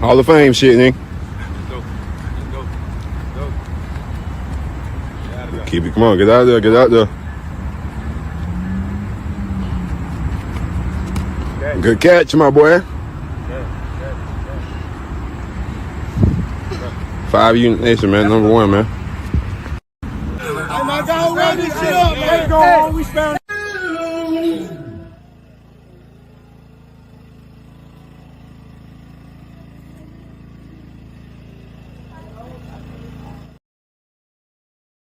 Hall of Fame shit, nigga. Keep it. Come on, get out there. Get out there. Good catch, my boy. 5 Unit Nation, man. Number 1, man. Oh my God, run this shit up, man. Go on, we found.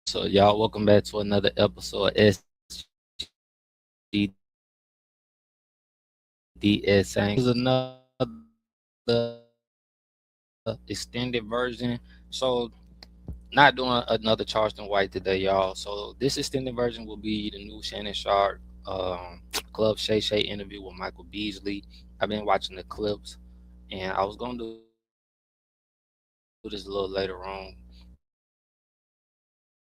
So y'all, welcome back to another episode of SGDS. This is another extended version. So not doing another Charleston White today, y'all. So this extended version will be the new Shannon Sharpe Club Shay Shay interview with Michael Beasley. I've been watching the clips, and I was gonna do this a little later on,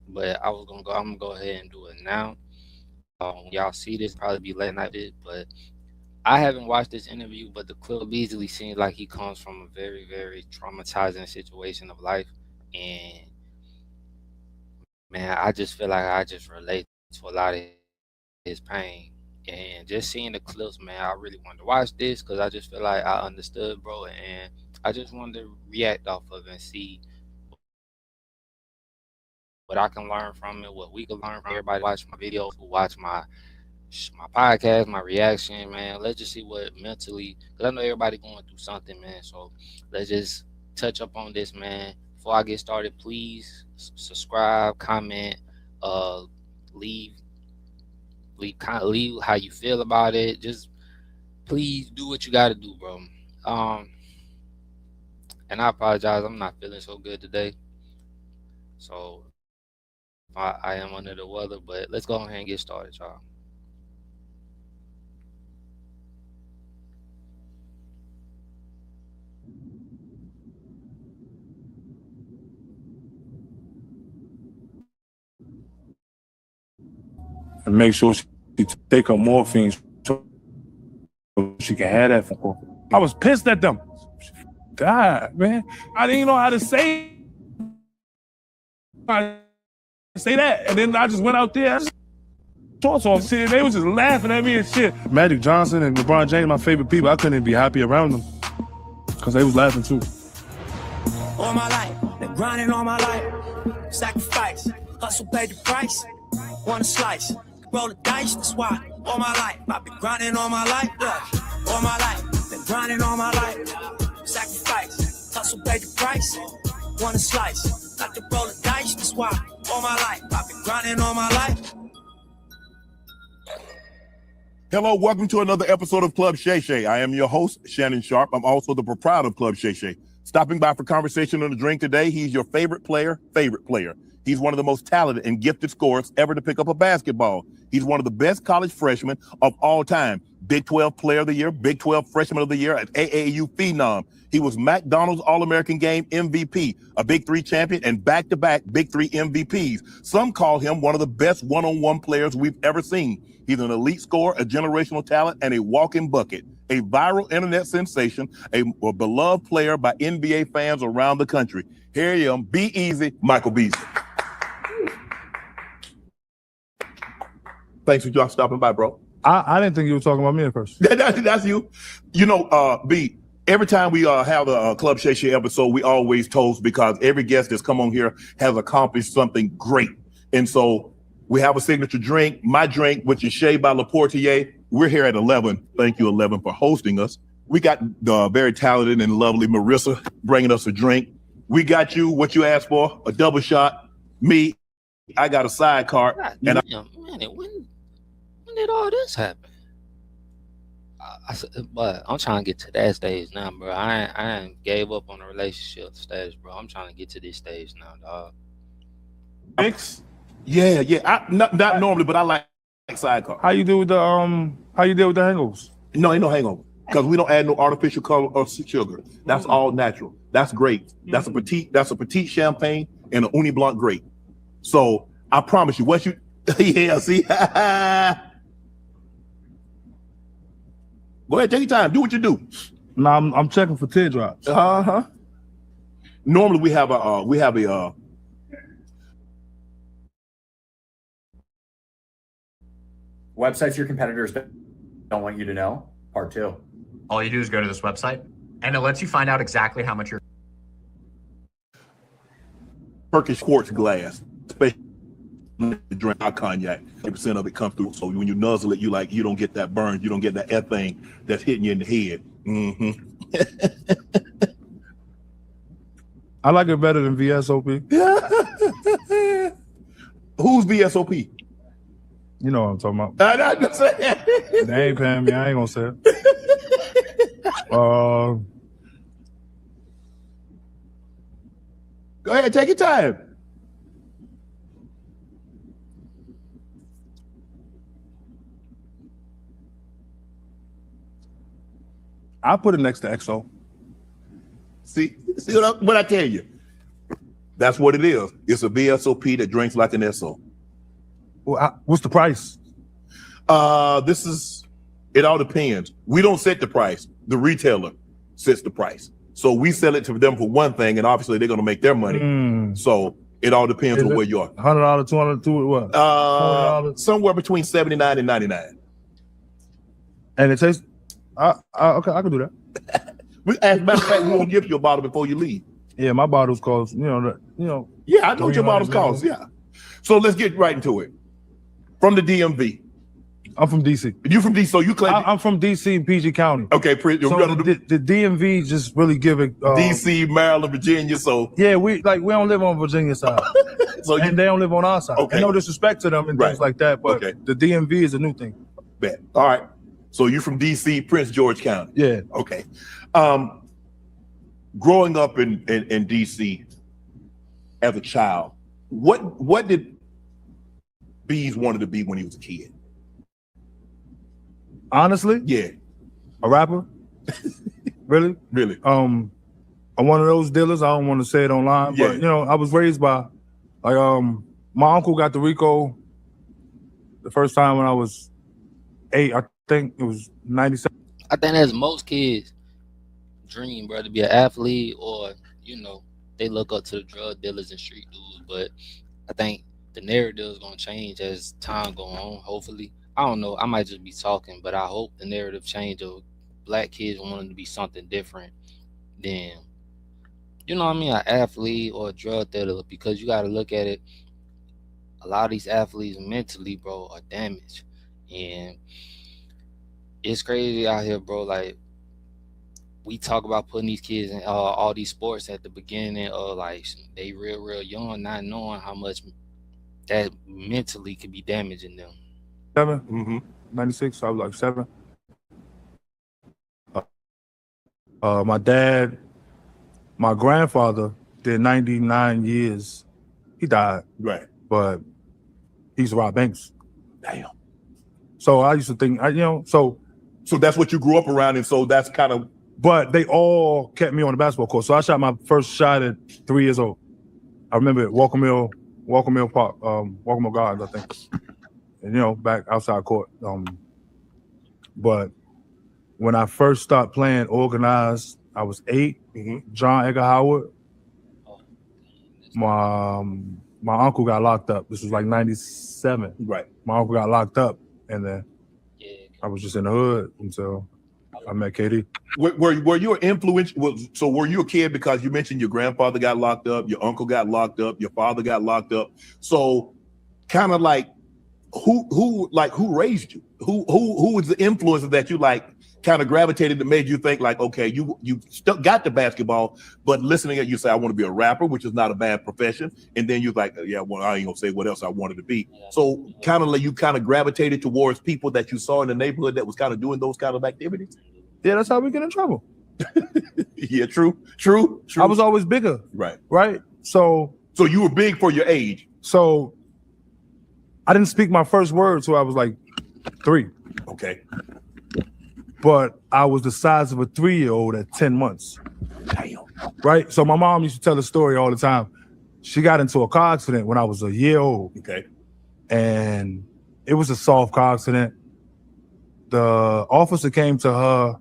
but I'm gonna go ahead and do it now. Y'all see this, probably be late night, but I haven't watched this interview, but the clip Beasley seems like he comes from a very, very traumatizing situation of life, and man, I just feel like I just relate to a lot of his pain. And just seeing the clips, man, I really wanted to watch this because I just feel like I understood, bro, and I just wanted to react off of it and see what I can learn from it, what we can learn from everybody watch my videos, who watch my podcast, my reaction, man. Let's just see what mentally, because I know everybody going through something, man. So let's just touch up on this, man. Before I get started, please subscribe, comment, leave how you feel about it. Just please do what you got to do, bro. And I apologize, I'm not feeling so good today, so I am under the weather, but let's go ahead and get started, y'all. And make sure she take her morphine so she can have that phone call. I was pissed at them. God, man. I didn't know how to say that. And then I just went out there. Talk to them. Shit, they was just laughing at me and shit. Magic Johnson and LeBron James, my favorite people. I couldn't even be happy around them because they was laughing too. All my life, been grinding all my life. Sacrifice, hustle paid the price. Want a slice, roll the dice, that's why. All my life, I've been grinding all my life. Yeah. All my life, been grinding all my life. Sacrifice, hustle paid the price. Want a slice, like to roll the dice, that's why. All my life, I've been grinding all my life. Hello, welcome to another episode of Club Shay Shay. I am your host, Shannon Sharpe. I'm also the proprietor of Club Shay Shay. Stopping by for conversation on the drink today, he's your favorite player. He's one of the most talented and gifted scorers ever to pick up a basketball. He's one of the best college freshmen of all time. Big 12 Player of the Year, Big 12 Freshman of the Year, an AAU Phenom. He was McDonald's All-American Game MVP, a Big 3 champion, and back-to-back Big 3 MVPs. Some call him one of the best one-on-one players we've ever seen. He's an elite scorer, a generational talent, and a walking bucket. A viral internet sensation, a beloved player by NBA fans around the country. Here I am, be easy, Michael Beasley. Thanks for y'all stopping by, bro. I didn't think you were talking about me at first. That's you. You know, B, every time we have a Club Shay Shay episode, we always toast because every guest that's come on here has accomplished something great. And so we have a signature drink, my drink, which is Shay by Laportier. We're here at 11. Thank you, 11, for hosting us. We got the very talented and lovely Marissa bringing us a drink. We got you what you asked for, a double shot. Me, I got a sidecar. Man, when did all this happen? But I'm trying to get to that stage now, bro. I ain't gave up on the relationship stage, bro. I'm trying to get to this stage now, dog. Mix? Yeah. Not normally, but I like sidecar. How you deal with the hangovers? No, ain't no hangover because we don't add no artificial color or sugar. That's all natural. That's great. That's a petite champagne and an Uni Blanc grape. So I promise you, yeah, see. Go ahead, take your time. Do what you do. No, I'm checking for teardrops. Normally we have a Websites your competitors don't want you to know. Part 2. All you do is go to this website, and it lets you find out exactly how much you're. Turkish quartz glass, especially drink our cognac. 80% of it comes through. So when you nuzzle it, you don't get that burn. You don't get that thing that's hitting you in the head. I like it better than VSOP. Who's VSOP? You know what I'm talking about. They ain't paying me. I ain't gonna say it. Go ahead, take your time. I put it next to XO. See what I tell you? That's what it is. It's a VSOP that drinks like an SO. Well, what's the price? It all depends. We don't set the price. The retailer sets the price. So we sell it to them for one thing, and obviously they're going to make their money. So it all depends on where you are. $100, $200, what? $400? Somewhere between $79 and $99. And it tastes. Okay, I can do that. As a matter of fact, we won't give you a bottle before you leave. Yeah, my bottles cost. Yeah, I know what your bottles cost. Yeah. So let's get right into it. From the DMV. I'm from DC. You from DC? So you claim I'm from DC and PG County. Okay, so the DMV just really give it DC, Maryland, Virginia. So yeah, we don't live on Virginia side, and they don't live on our side. Okay. And no disrespect to them and things like that, but the DMV is a new thing. Bet. All right. So you from DC, Prince George County. Yeah. Okay. Growing up in DC as a child, what did Bees wanted to be when he was a kid? Honestly? Yeah. A rapper? Really? Really? I'm one of those dealers. I don't want to say it online, but I was raised by my uncle got the Rico the first time when I was 8. I think it was 97. I think that's most kids' dream, bro, to be an athlete, or they look up to the drug dealers and street dudes. But I think the narrative is gonna change as time go on. Hopefully, I don't know. I might just be talking, but I hope the narrative change of black kids wanting to be something different than, an athlete or a drug dealer. Because you got to look at it. A lot of these athletes mentally, bro, are damaged, and it's crazy out here, bro. Like, we talk about putting these kids in all these sports at the beginning of they real young, not knowing how much that mentally could be damaging them. 7, 96, I was like 7. My grandfather did 99 years. He died. Right. But he used to rob banks. Damn. So I used to think, so that's what you grew up around, and so that's kind of. But they all kept me on the basketball court. So I shot my first shot at 3 years old. I remember it, Walker Mill Park, Walker Mill Gardens, I think. And back outside court. But when I first started playing organized, I was 8. John Edgar Howard. My uncle got locked up. This was like 97. Right. My uncle got locked up, and then I was just in the hood until I met KD. Were you an influence? So were you a kid because you mentioned your grandfather got locked up, your uncle got locked up, your father got locked up. So kind of like who raised you? Who was the influence that you kind of gravitated that made you think okay, you still got the basketball, but listening at you say I want to be a rapper, which is not a bad profession, and then you're like, yeah, well, I ain't gonna say what else I wanted to be. So kind of you kind of gravitated towards people that you saw in the neighborhood that was kind of doing those kind of activities. Yeah, that's how we get in trouble. Yeah, true. I was always bigger. Right. So you were big for your age. So I didn't speak my first word till I was like 3. Okay. But I was the size of a 3-year-old at 10 months. Damn. Right? So my mom used to tell a story all the time. She got into a car accident when I was a year old. Okay. And it was a soft car accident. The officer came to her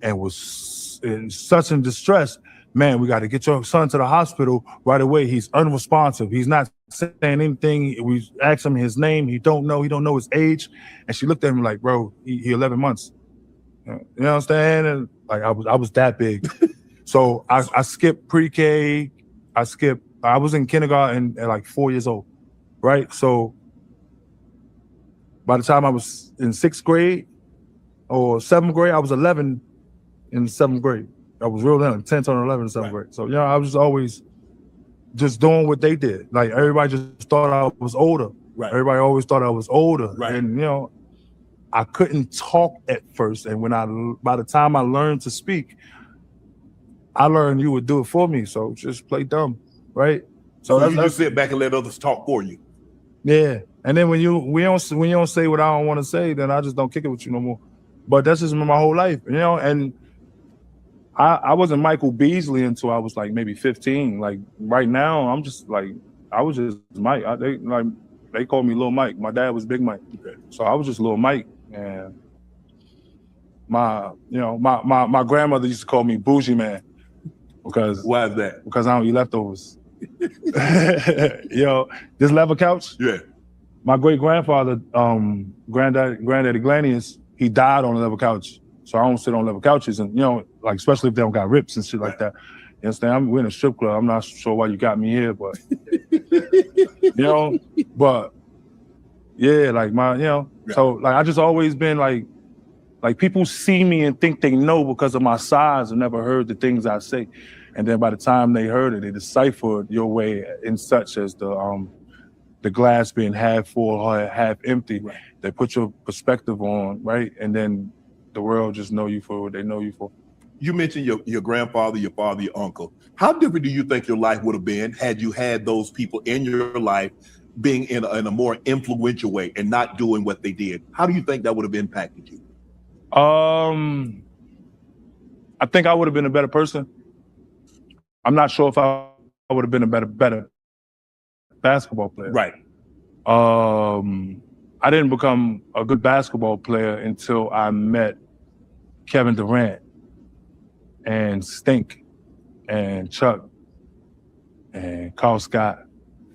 and was in such in distress. Man, we got to get your son to the hospital right away. He's unresponsive. He's not saying anything. We asked him his name. He don't know his age. And she looked at him like, bro, he 11 months. You know what I'm saying? And like I was that big. So I skipped pre-K. I was in kindergarten at like 4 years old, right? So by the time I was in 6th grade or 7th grade, I was 11 in 7th grade. I was real young, 10, 11 in 7th grade. So, I was always just doing what they did. Like, everybody just thought I was older. Right. Everybody always thought I was older. Right. And, I couldn't talk at first. And by the time I learned to speak, I learned you would do it for me. So just play dumb, right? So you just sit back and let others talk for you. Yeah. And then when you don't say what I don't want to say, then I just don't kick it with you no more. But that's just my whole life, and I wasn't Michael Beasley until I was like maybe 15. Like right now, I'm just like, I was just Mike. They called me Little Mike. My dad was Big Mike. Okay. So I was just Little Mike. And my grandmother used to call me Bougie Man. Because why is that? Because I don't eat leftovers. This leather couch. Yeah. My great grandfather, Granddaddy Glanius, he died on a leather couch. So I don't sit on leather couches, and like especially if they don't got rips and shit like that. You understand? We're in a strip club. I'm not sure why you got me here, but but yeah, like so like I just always been like people see me and think they know because of my size and never heard the things I say. And then by the time they heard it, they deciphered your way in such as the glass being half full or half empty. Right. They put your perspective on, right? And then the world just know you for what they know you for. You mentioned your grandfather, your father, your uncle. How different do you think your life would have been had you had those people in your life being in a more influential way and not doing what they did? How do you think that would have impacted you? I think I would have been a better person. I'm not sure if I would have been a better basketball player. Right. I didn't become a good basketball player until I met Kevin Durant and Stink and Chuck and Carl Scott.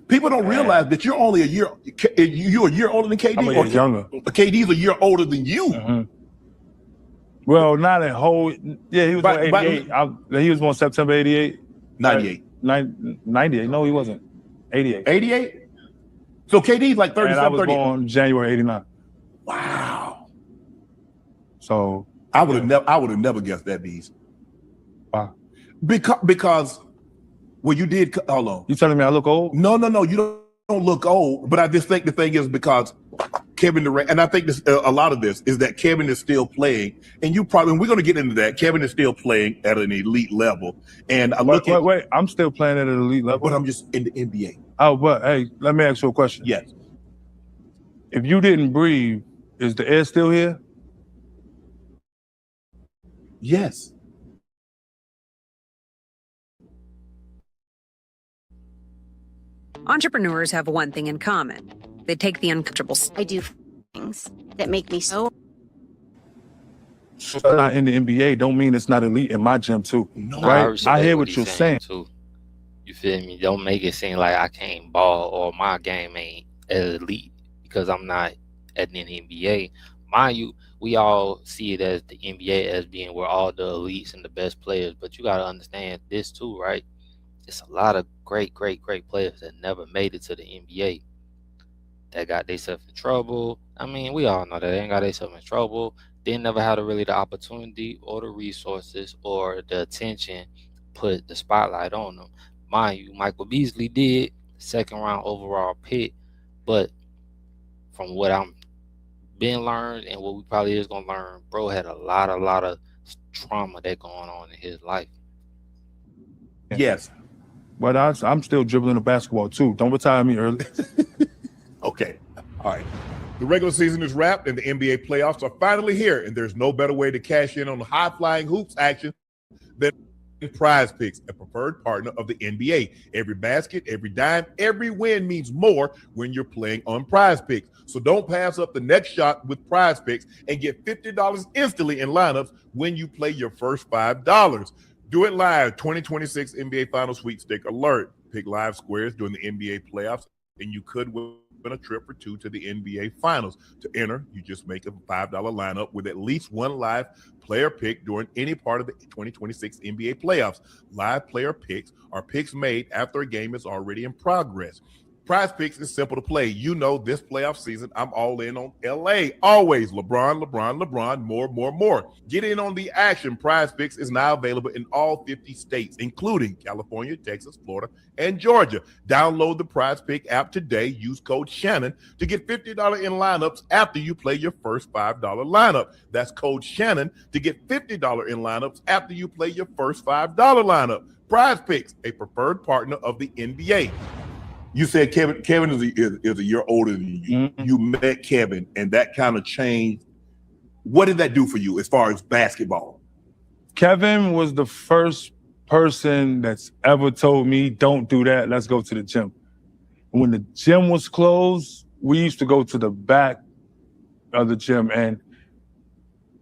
People don't realize that you're only you're a year older than KD. I'm a year younger. KD's a year older than you. Mm-hmm. Well, not a whole. Yeah, he was born 88. He was born September 88. 98. 98. No, he wasn't. 88. 88? So KD's like 37, and I was born January 89. Wow. So I would have never guessed that, Bees. Wow. Because well, you did. Hold on. You telling me I look old? No. You don't look old. But I just think the thing is because Kevin Durant, and I think this a lot of this is that Kevin is still playing, and we're going to get into that. Kevin is still playing at an elite level, and I look at. Wait, I'm still playing at an elite level, but I'm just in the NBA. Oh, but hey, let me ask you a question. Yes. If you didn't breathe, is the air still here? Yes. Entrepreneurs have one thing in common. They take the uncomfortable. I do things that make me so. It's not in the NBA don't mean it's not elite in my gym too. No, right? I hear what you're saying. Too. You feel me? Don't make it seem like I can't ball or my game ain't as elite because I'm not at the NBA. Mind you, we all see it as the NBA as being where all the elites and the best players, but you got to understand this too, right? It's a lot of great players that never made it to the NBA that got themselves in trouble. I mean, we all know that they ain't got themselves in trouble. They never had the opportunity or the resources or the attention put the spotlight on them. Mind you, Michael Beasley did, 2nd round overall pick, but from what I'm been learned and what we probably is gonna learn, bro had a lot of trauma that going on in his life. Yes. But I'm still dribbling the basketball too. Don't retire me early. Okay. All right. The regular season is wrapped and the NBA playoffs are finally here, and there's no better way to cash in on the high-flying hoops action than Prize Picks, a preferred partner of the NBA. Every basket, every dime, every win means more when you're playing on Prize Picks. So don't pass up the next shot with Prize Picks and get $50 instantly in lineups when you play your first $5. Do it live. 2026 NBA Finals Sweepstake alert. Pick live squares during the NBA playoffs, and you could win a trip or two to the NBA Finals. To enter, you just make a $5 lineup with at least one live player pick during any part of the 2026 NBA playoffs. Live player picks are picks made after a game is already in progress. Prize Picks is simple to play. You know, this playoff season, I'm all in on LA. Always LeBron, more. Get in on the action. Prize Picks is now available in all 50 states, including California, Texas, Florida, and Georgia. Download the Prize Pick app today. Use code Shannon to get $50 in lineups after you play your first $5 lineup. That's code Shannon to get $50 in lineups after you play your first $5 lineup. Prize Picks, a preferred partner of the NBA. You said Kevin is a year older than you. Mm-hmm. You met Kevin, and that kind of changed. What did that do for you as far as basketball? Kevin was the first person that's ever told me, don't do that, let's go to the gym. When the gym was closed, we used to go to the back of the gym, and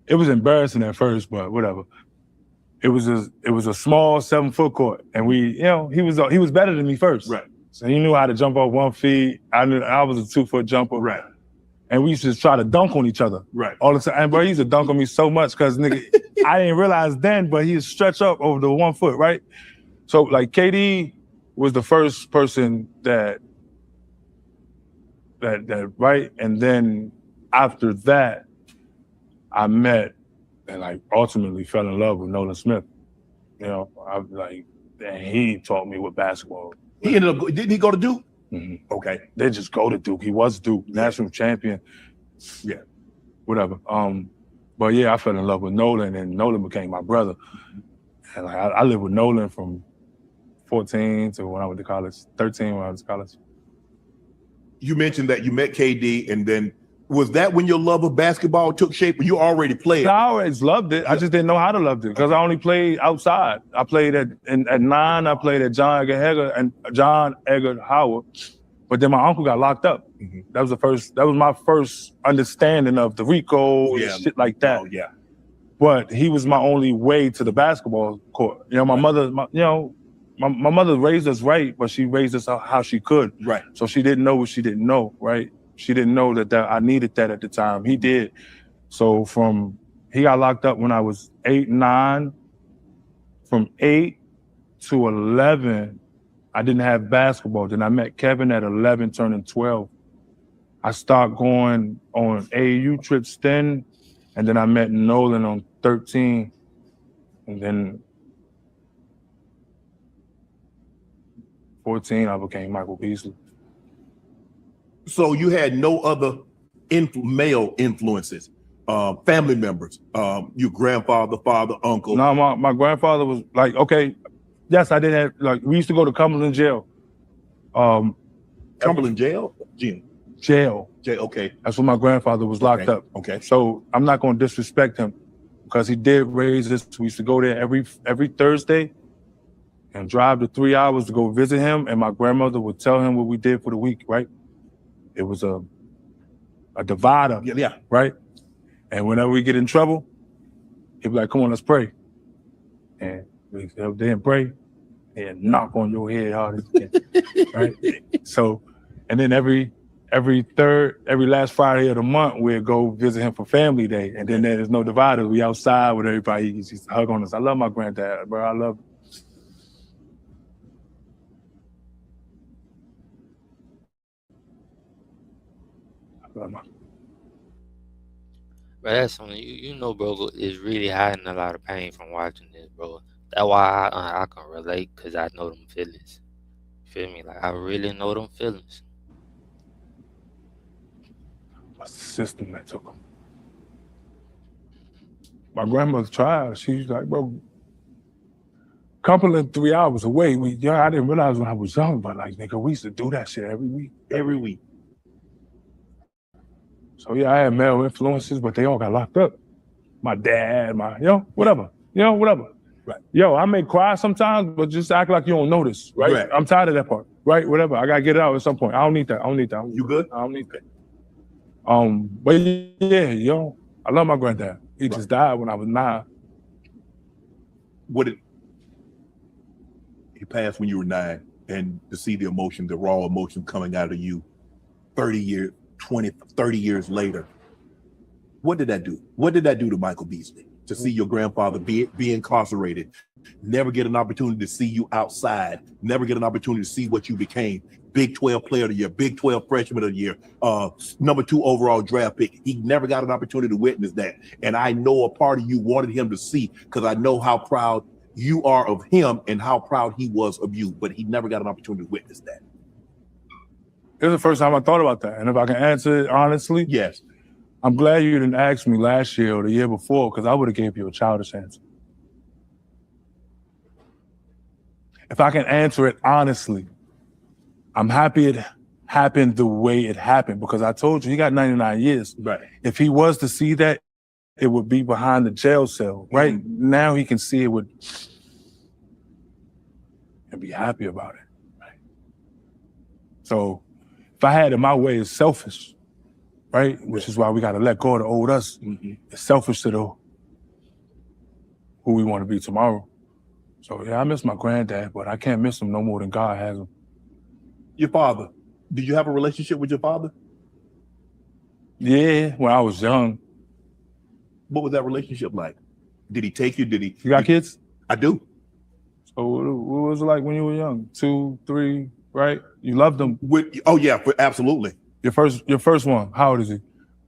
it was embarrassing at first, but whatever. It was a small 7-foot court, and he was better than me first. Right. So he knew how to jump off 1 foot. I knew I was a 2-foot jumper. Right. And we used to try to dunk on each other. Right. All the time. And bro, he used to dunk on me so much because nigga, I didn't realize then, but he would stretch up over the 1 foot, right? So like KD was the first person that right? And then after that, I met and like ultimately fell in love with Nolan Smith. You know, and he taught me what basketball. He ended up, didn't he go to Duke? Mm-hmm. Okay. They just go to Duke. He was Duke, national champion. Yeah. Whatever. But yeah, I fell in love with Nolan, and Nolan became my brother. And like I lived with Nolan from 14 to when I went to college, 13 when I was to college. You mentioned that you met KD, and then was that when your love of basketball took shape? Or you already played? I always loved it. I just didn't know how to love it because I only played outside. I played at 9. I played at John Edgar Howard, but then my uncle got locked up. Mm-hmm. That was my first understanding of the RICO and shit like that. Oh yeah. But he was my only way to the basketball court. You know, my mother, my mother raised us right, but she raised us how she could. Right. So she didn't know what she didn't know, right? She didn't know that I needed that at the time. He did. So he got locked up when I was 8, 9. From 8 to 11, I didn't have basketball. Then I met Kevin at 11, turning 12. I started going on AAU trips then, and then I met Nolan on 13. And then 14, I became Michael Beasley. So you had no other male influences, family members, your grandfather, father, uncle? No, my grandfather was like, okay, yes, I did have, like, we used to go to Cumberland Jail. Cumberland Jail? Jim. Jail. Okay. That's where my grandfather was locked up. Okay. So I'm not going to disrespect him because he did raise us. We used to go there every Thursday and drive the 3 hours to go visit him, and my grandmother would tell him what we did for the week, right? It was a divider, right? And whenever we get in trouble, he'd be like, come on, let's pray. And we then pray and knock on your head hard as you can, right? So, and then every last Friday of the month, we'd go visit him for family day. And then there's no dividers. We outside with everybody. He used to hug on us. I love my granddad, bro. I love him. Bro, that's something you know, bro, is really hiding a lot of pain from watching this, bro. That's why I can relate, because I know them feelings. You feel me? Like, I really know them feelings. What's the system that took them? My grandmother tried. She's like, bro, Cumberland 3 hours away. I didn't realize when I was young, but like, nigga, we used to do that shit every week. Every week. So yeah, I had male influences, but they all got locked up. My dad, whatever. Right. Yo, I may cry sometimes, but just act like you don't notice, right? Right. I'm tired of that part, right? Whatever. I gotta get it out at some point. I don't need that. You good? I don't need that. But yeah, yo, I love my granddad. He just died when I was 9. He passed when you were 9, and to see the emotion, the raw emotion coming out of you 30 years later, what did that do? What did that do to Michael Beasley? To see your grandfather be incarcerated, never get an opportunity to see you outside, never get an opportunity to see what you became. Big 12 player of the year, Big 12 freshman of the year, number 2 overall draft pick. He never got an opportunity to witness that. And I know a part of you wanted him to see, because I know how proud you are of him and how proud he was of you, but he never got an opportunity to witness that. It was the first time I thought about that. And if I can answer it honestly, yes. I'm glad you didn't ask me last year or the year before, because I would have gave you a childish answer. If I can answer it honestly, I'm happy it happened the way it happened, because I told you he got 99 years. Right. If he was to see that, it would be behind the jail cell. Right now he can see it and be happy about it. Right? So if I had it my way, it's selfish. Right? Which is why we got to let go of the old us. It's selfish to know who we want to be tomorrow. So yeah, I miss my granddad, but I can't miss him no more than God has him. Your father, did you have a relationship with your father? Yeah, when I was young. What was that relationship like? Did he take you? You got kids? I do. So what was it like when you were young? 2, 3, right? You loved them? Oh yeah, absolutely. Your first one, how old is he?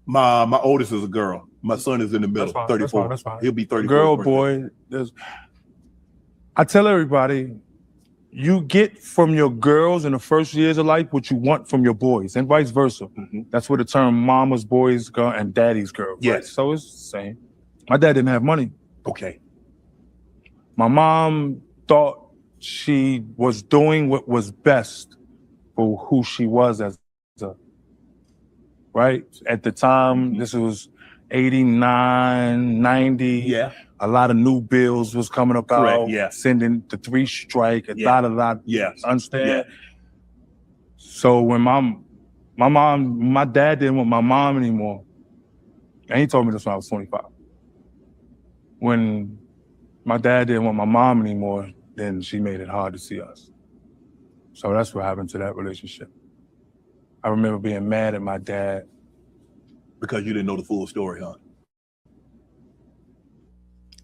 My oldest is a girl. My son is in the middle, 34. That's fine. He'll be 34. Girl, boy. I tell everybody, you get from your girls in the first years of life what you want from your boys, and vice versa. That's where the term mama's boys go and daddy's girl. Yes. Right? So it's the same. My dad didn't have money. Okay. My mom thought she was doing what was best for who she was as a, right? At the time, this was 89, 90. Yeah. A lot of new bills was coming up out. Yeah. Sending the 3 strike, a lot. Yes. Understand? Yeah. So when my dad didn't want my mom anymore. And he told me this when I was 25. When my dad didn't want my mom anymore, then she made it hard to see us. So that's what happened to that relationship. I remember being mad at my dad. Because you didn't know the full story, huh?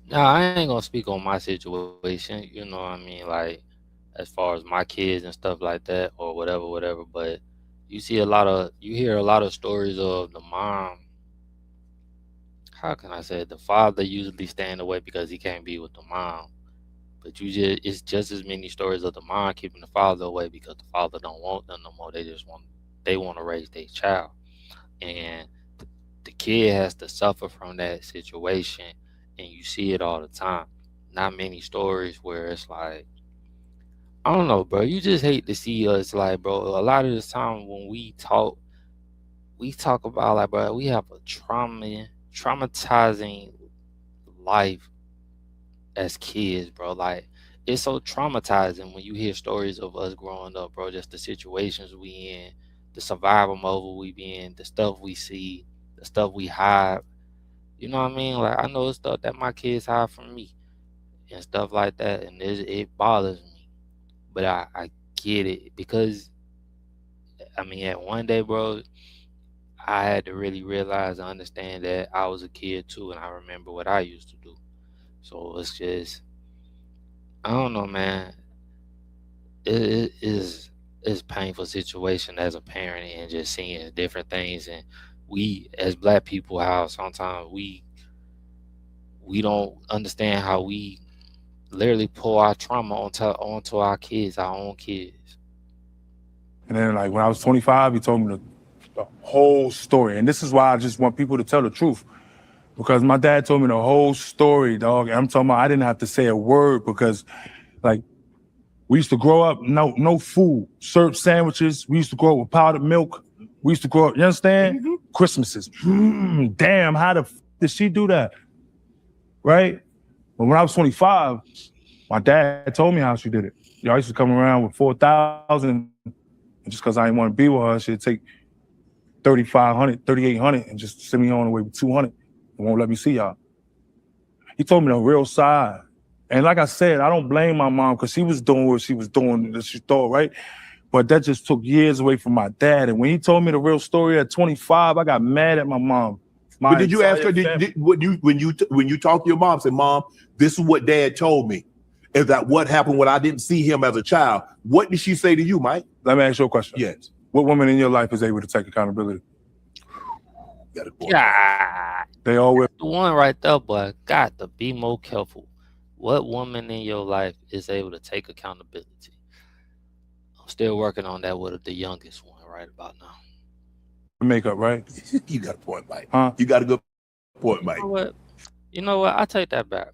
Nah, I ain't gonna speak on my situation, you know what I mean, like as far as my kids and stuff like that or whatever, but you hear a lot of stories of the mom. How can I say it? The father usually staying away because he can't be with the mom. But it's just as many stories of the mom keeping the father away because the father don't want them no more. They want to raise their child. And the kid has to suffer from that situation. And you see it all the time. Not many stories where it's like, I don't know, bro. You just hate to see us like, bro. A lot of the time when we talk about like, bro, we have a traumatizing life as kids, bro. Like, it's so traumatizing when you hear stories of us growing up, bro. Just the situations we in, the survival mode we be in, the stuff we see, the stuff we hide. You know what I mean? Like, I know it's stuff that my kids hide from me and stuff like that, and it bothers me. But I get it because, I mean, at one day, bro, I had to really realize and understand that I was a kid too, and I remember what I used to do. So it's just, I don't know, man. It's a painful situation as a parent and just seeing different things, and we as black people, how sometimes we don't understand how we literally pull our trauma onto our kids, our own kids. And then like when I was 25, he told me the whole story. And this is why I just want people to tell the truth. Because my dad told me the whole story, dog. And I'm talking about I didn't have to say a word because like we used to grow up, no food, served sandwiches. We used to grow up with powdered milk. We used to grow up, you understand? Christmases. Damn, how the did she do that? Right? But when I was 25, my dad told me how she did it. I used to come around with 4,000, and just because I didn't want to be with her, she'd take 3,500, 3,800, and just send me on the way with 200. And won't let me see y'all. He told me the real side. And like I said, I don't blame my mom because she was doing what she was doing that she thought, right? But that just took years away from my dad. And when he told me the real story at 25, I got mad at my mom. But did you ask her, when you talk to your mom, say, Mom, this is what Dad told me? Is that what happened when I didn't see him as a child? What did she say to you, Mike? Let me ask you a question. Yes. What woman in your life is able to take accountability? Yeah. They always. The one right there, boy, got to be more careful. What woman in your life is able to take accountability? I'm still working on that with the youngest one right about now. Makeup, right? You got a point, Mike. Huh? You got a good point, Mike. You know what? I take that back.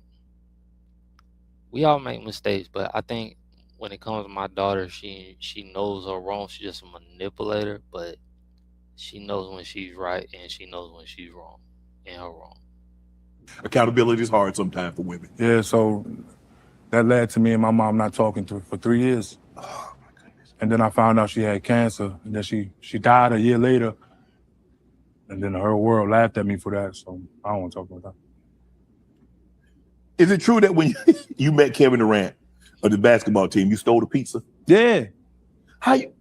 We all make mistakes, but I think when it comes to my daughter, she knows her wrong. She's just a manipulator, but she knows when she's right and she knows when she's wrong and her wrong. Accountability is hard sometimes for women. Yeah, so that led to me and my mom not talking for 3 years. Oh my goodness. And then I found out she had cancer, and then she died a year later. And then the whole world laughed at me for that, so I don't want to talk about that. Is it true that when you met Kevin Durant of the basketball team, you stole the pizza? Yeah. How you?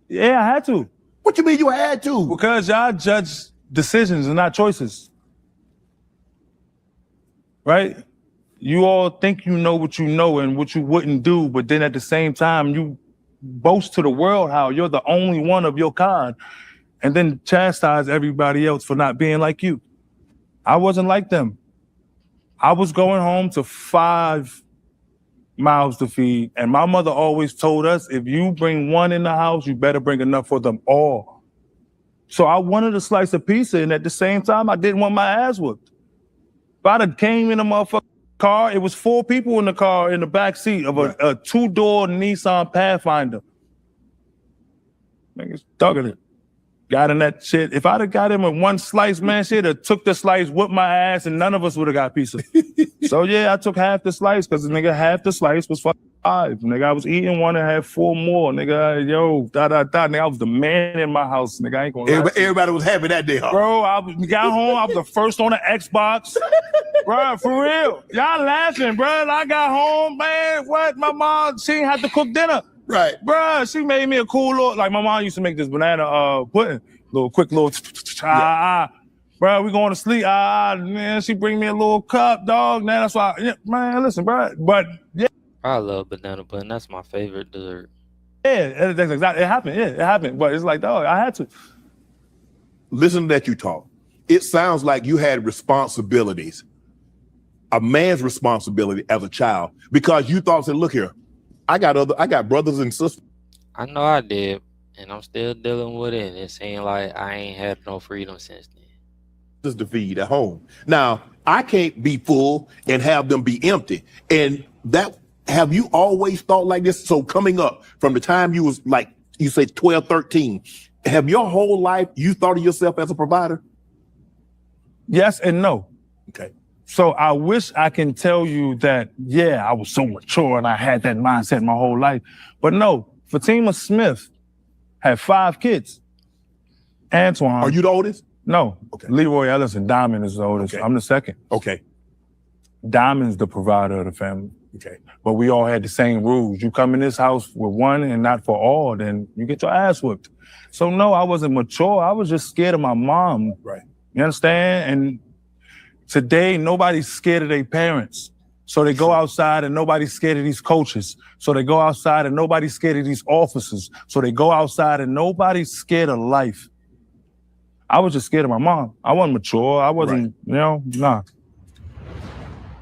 Yeah, I had to. What you mean you had to? Because y'all judge decisions and not choices. Right? You all think you know what you know and what you wouldn't do, but then at the same time, you boast to the world how you're the only one of your kind, and then chastise everybody else for not being like you. I wasn't like them. I was going home to 5 mouths to feed, and my mother always told us, if you bring one in the house, you better bring enough for them all. So I wanted a slice of pizza, and at the same time, I didn't want my ass whooped. If I'd have came in a motherfucking car, it was 4 people in the car in the back seat of a 2-door Nissan Pathfinder. Niggas thugging it. Got in that shit. If I'd have got him with one slice, man, shit, have took the slice, whooped my ass, and none of us would have got pizza. So yeah, I took half the slice because the nigga half the slice was fucking 5. Nigga, I was eating one and had 4 more. Nigga, nigga, I was the man in my house. Nigga, I ain't gonna lie. Everybody was happy that day, huh? Bro, got home, I was the first on the Xbox. Bro, for real. Y'all laughing, bro. I got home, man. What? My mom, she ain't had to cook dinner. Right. Bro, she made me a cool little, like my mom used to make this banana pudding. Quick little, bro, we going to sleep. Man, she bring me a little cup, dog. Man, that's why, man, listen, bro. But yeah. I love banana pudding. That's my favorite dessert. Yeah, that's exactly, it happened. Yeah, it happened. But it's like, dog, I had to. Listen to that you talk. It sounds like you had responsibilities, a man's responsibility as a child, because you thought, said, look here, I got brothers and sisters. I know I did, and I'm still dealing with it. And it seemed like I ain't had no freedom since then. Just to feed at home. Now, I can't be full and have them be empty. And that, have you always thought like this? So coming up from the time you was like, you say 12, 13, have your whole life, you thought of yourself as a provider? Yes and no. Okay. So I wish I can tell you that, yeah, I was so mature and I had that mindset my whole life. But no, Fatima Smith had 5 kids. Antoine. Are you the oldest? No. Okay. Leroy Ellison, Diamond is the oldest. Okay. I'm the second. Okay. Diamond's the provider of the family. Okay. But we all had the same rules. You come in this house with one and not for all, then you get your ass whooped. So no, I wasn't mature. I was just scared of my mom. Right. You understand? And today, nobody's scared of their parents. So they go outside and nobody's scared of these coaches. So they go outside and nobody's scared of these officers. So they go outside and nobody's scared of life. I was just scared of my mom. I wasn't mature. I wasn't, nah.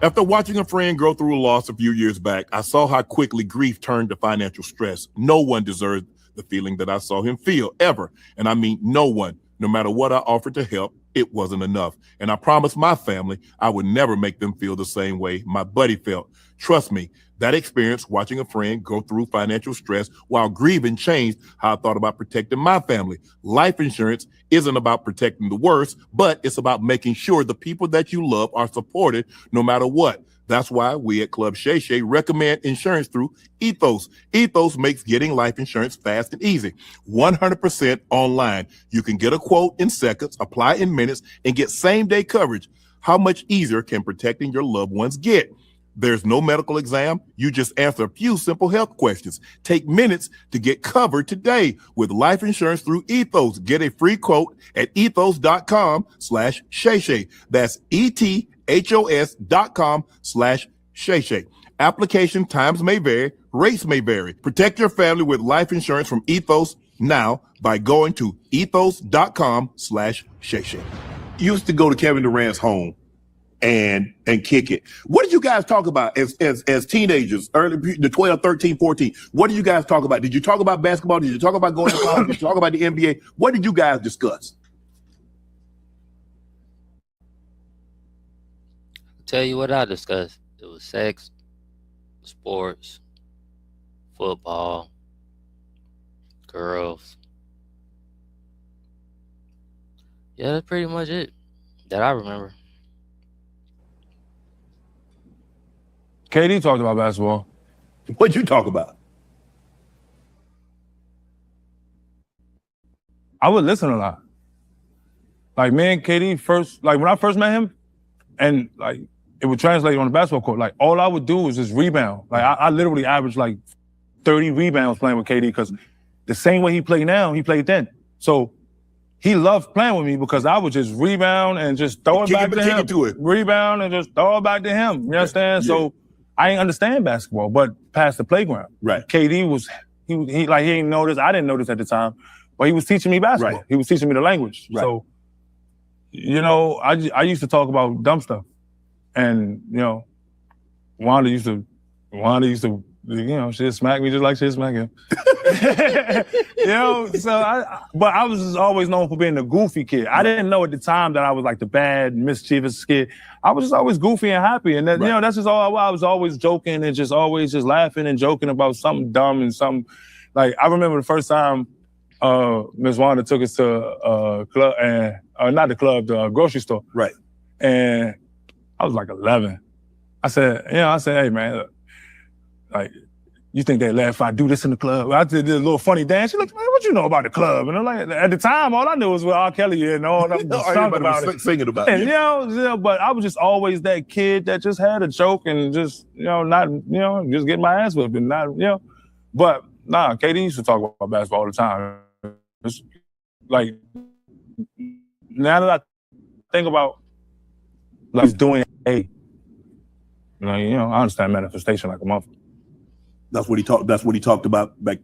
After watching a friend go through a loss a few years back, I saw how quickly grief turned to financial stress. No one deserved the feeling that I saw him feel, ever. And I mean no one. No matter what I offered to help, it wasn't enough. And I promised my family I would never make them feel the same way my buddy felt. Trust me, that experience watching a friend go through financial stress while grieving changed how I thought about protecting my family. Life insurance isn't about protecting the worst, but it's about making sure the people that you love are supported no matter what. That's why we at Club Shay Shay recommend insurance through Ethos. Ethos makes getting life insurance fast and easy. 100% online. You can get a quote in seconds, apply in minutes, and get same-day coverage. How much easier can protecting your loved ones get? There's no medical exam. You just answer a few simple health questions. Take minutes to get covered today with life insurance through Ethos. Get a free quote at ethos.com/Shay Shay. That's ethos.com/Shay Shay. Application times may vary. Rates may vary. Protect your family with life insurance from Ethos now by going to ethos.com/Shay Shay. Used to go to Kevin Durant's home and kick it. What did you guys talk about as teenagers, early, the 12, 13, 14? What did you guys talk about? Did you talk about basketball? Did you talk about going to college? Did you talk about the NBA? What did you guys discuss? I'll tell you what I discussed. It was sex, sports, football, girls. Yeah, that's pretty much it that I remember. KD talked about basketball. What'd you talk about? I would listen a lot. Like, me and KD first, like when I first met him, and like it would translate on the basketball court. Like, all I would do was just rebound. Like, I literally averaged like 30 rebounds playing with KD because the same way he played now, he played then. So he loved playing with me because I would just rebound and just throw it back to him. Rebound and just throw it back to him. You understand? Yeah. So I didn't understand basketball, but past the playground. Right. KD was, he didn't know this. I didn't know this at the time, but he was teaching me basketball. Right. He was teaching me the language. Right. So, you know, I used to talk about dumb stuff. And, you know, Wanda used to, you know, she'd smack me just like she'd smack him. You know, so but I was just always known for being the goofy kid. I didn't know at the time that I was like the bad, mischievous kid. I was just always goofy and happy. And that, you know, that's just all I was always joking and just always just laughing and joking about something dumb and something. Like, I remember the first time Miss Wanda took us to club, and not the club, the grocery store. Right. And I was like 11. I said, hey man, look, like, you think they laugh if I do this in the club? I did this little funny dance. She looked, man, what you know about the club? And I'm like, at the time, all I knew was with R. Kelly and all them sung about it. Singing about and, it. You know, but I was just always that kid that just had a joke and just, you know, not, you know, just get my ass whipped and not, you know. But nah, KD used to talk about basketball all the time. It's like, now that I think about like doing you know, I understand manifestation like a motherfucker. That's what he talked about back.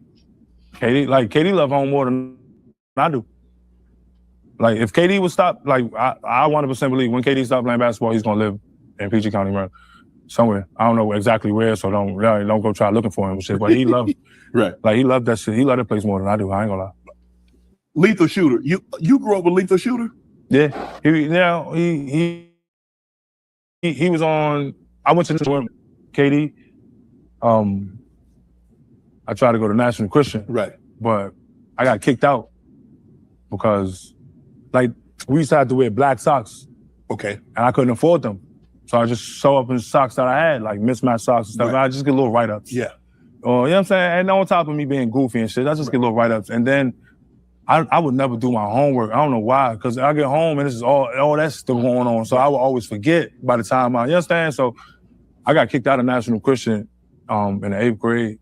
KD love home more than I do. Like, if KD would stop, like, I 100% believe when KD stopped playing basketball, he's gonna live in PG County, Maryland, somewhere. I don't know exactly where, so don't go try looking for him and shit. But he loved, like, he loved that shit. He loved that place more than I do. I ain't gonna lie. Lethal Shooter. You grew up with Lethal Shooter? Yeah. He was on. I went to KD. I tried to go to National Christian. Right. But I got kicked out because, like, we used to have to wear black socks. Okay. And I couldn't afford them. So I just show up in socks that I had, like mismatched socks and stuff. Right. And I just get little write-ups. Yeah. You know what I'm saying? And on top of me being goofy and shit, I just get little write-ups. And then I would never do my homework. I don't know why, because I get home and this is all that's still going on. So I would always forget by the time you understand? So I got kicked out of National Christian in the 8th grade.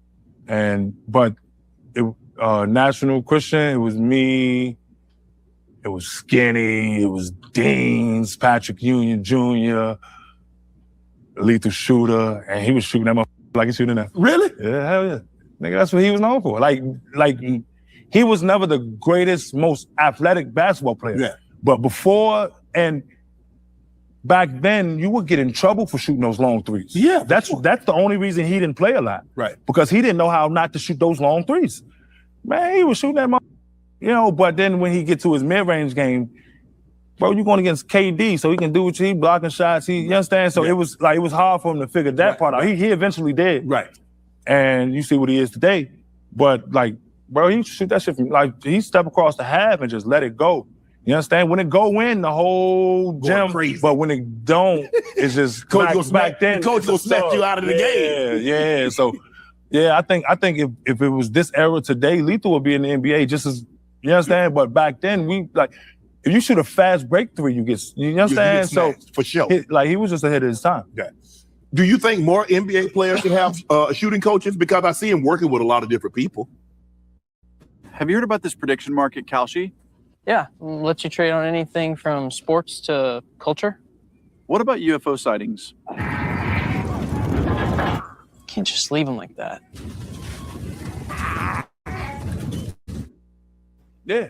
But National Christian, it was me, it was Skinny, it was Deans, Patrick Union Jr., Lethal Shooter, and he was shooting that motherfucker like he's shooting that. Really? Yeah, hell yeah. Nigga, that's what he was known for. Like he was never the greatest, most athletic basketball player. Yeah. But before and back then, you would get in trouble for shooting those long threes. Yeah. That's the only reason he didn't play a lot. Right. Because he didn't know how not to shoot those long threes. Man, he was shooting that you know, but then when he get to his mid-range game, bro, you're going against KD, so he can do what he blocking shots. You understand? So it was hard for him to figure that part out. He eventually did. Right. And you see what he is today. But like, bro, he shoot that shit from, like, he step across the half and just let it go. You understand? When it go in, the whole gym, crazy. but when it don't, it's just Coach back then. the coach will snatch you out of the game. Yeah. So, yeah, I think if it was this era today, Lethal would be in the NBA just as, you understand? But back then, if you shoot a fast break three, you understand? So for sure. He was just ahead of his time. Yeah. Do you think more NBA players should have shooting coaches? Because I see him working with a lot of different people. Have you heard about this prediction market, Kalshi? Yeah, lets you trade on anything from sports to culture. What about UFO sightings? Can't just leave them like that. Yeah.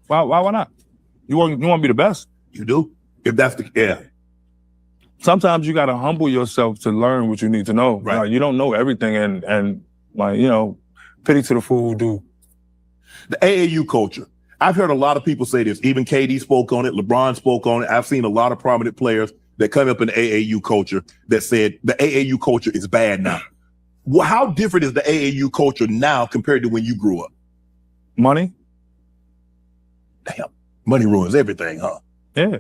Why not? You want to be the best? You do. If that's the Sometimes you got to humble yourself to learn what you need to know. Right. You don't know everything, and pity to the fool who do. The AAU culture. I've heard a lot of people say this. Even KD spoke on it. LeBron spoke on it. I've seen a lot of prominent players that come up in the AAU culture that said the AAU culture is bad now. Well, how different is the AAU culture now compared to when you grew up? Money. Damn, money ruins everything, huh? Yeah.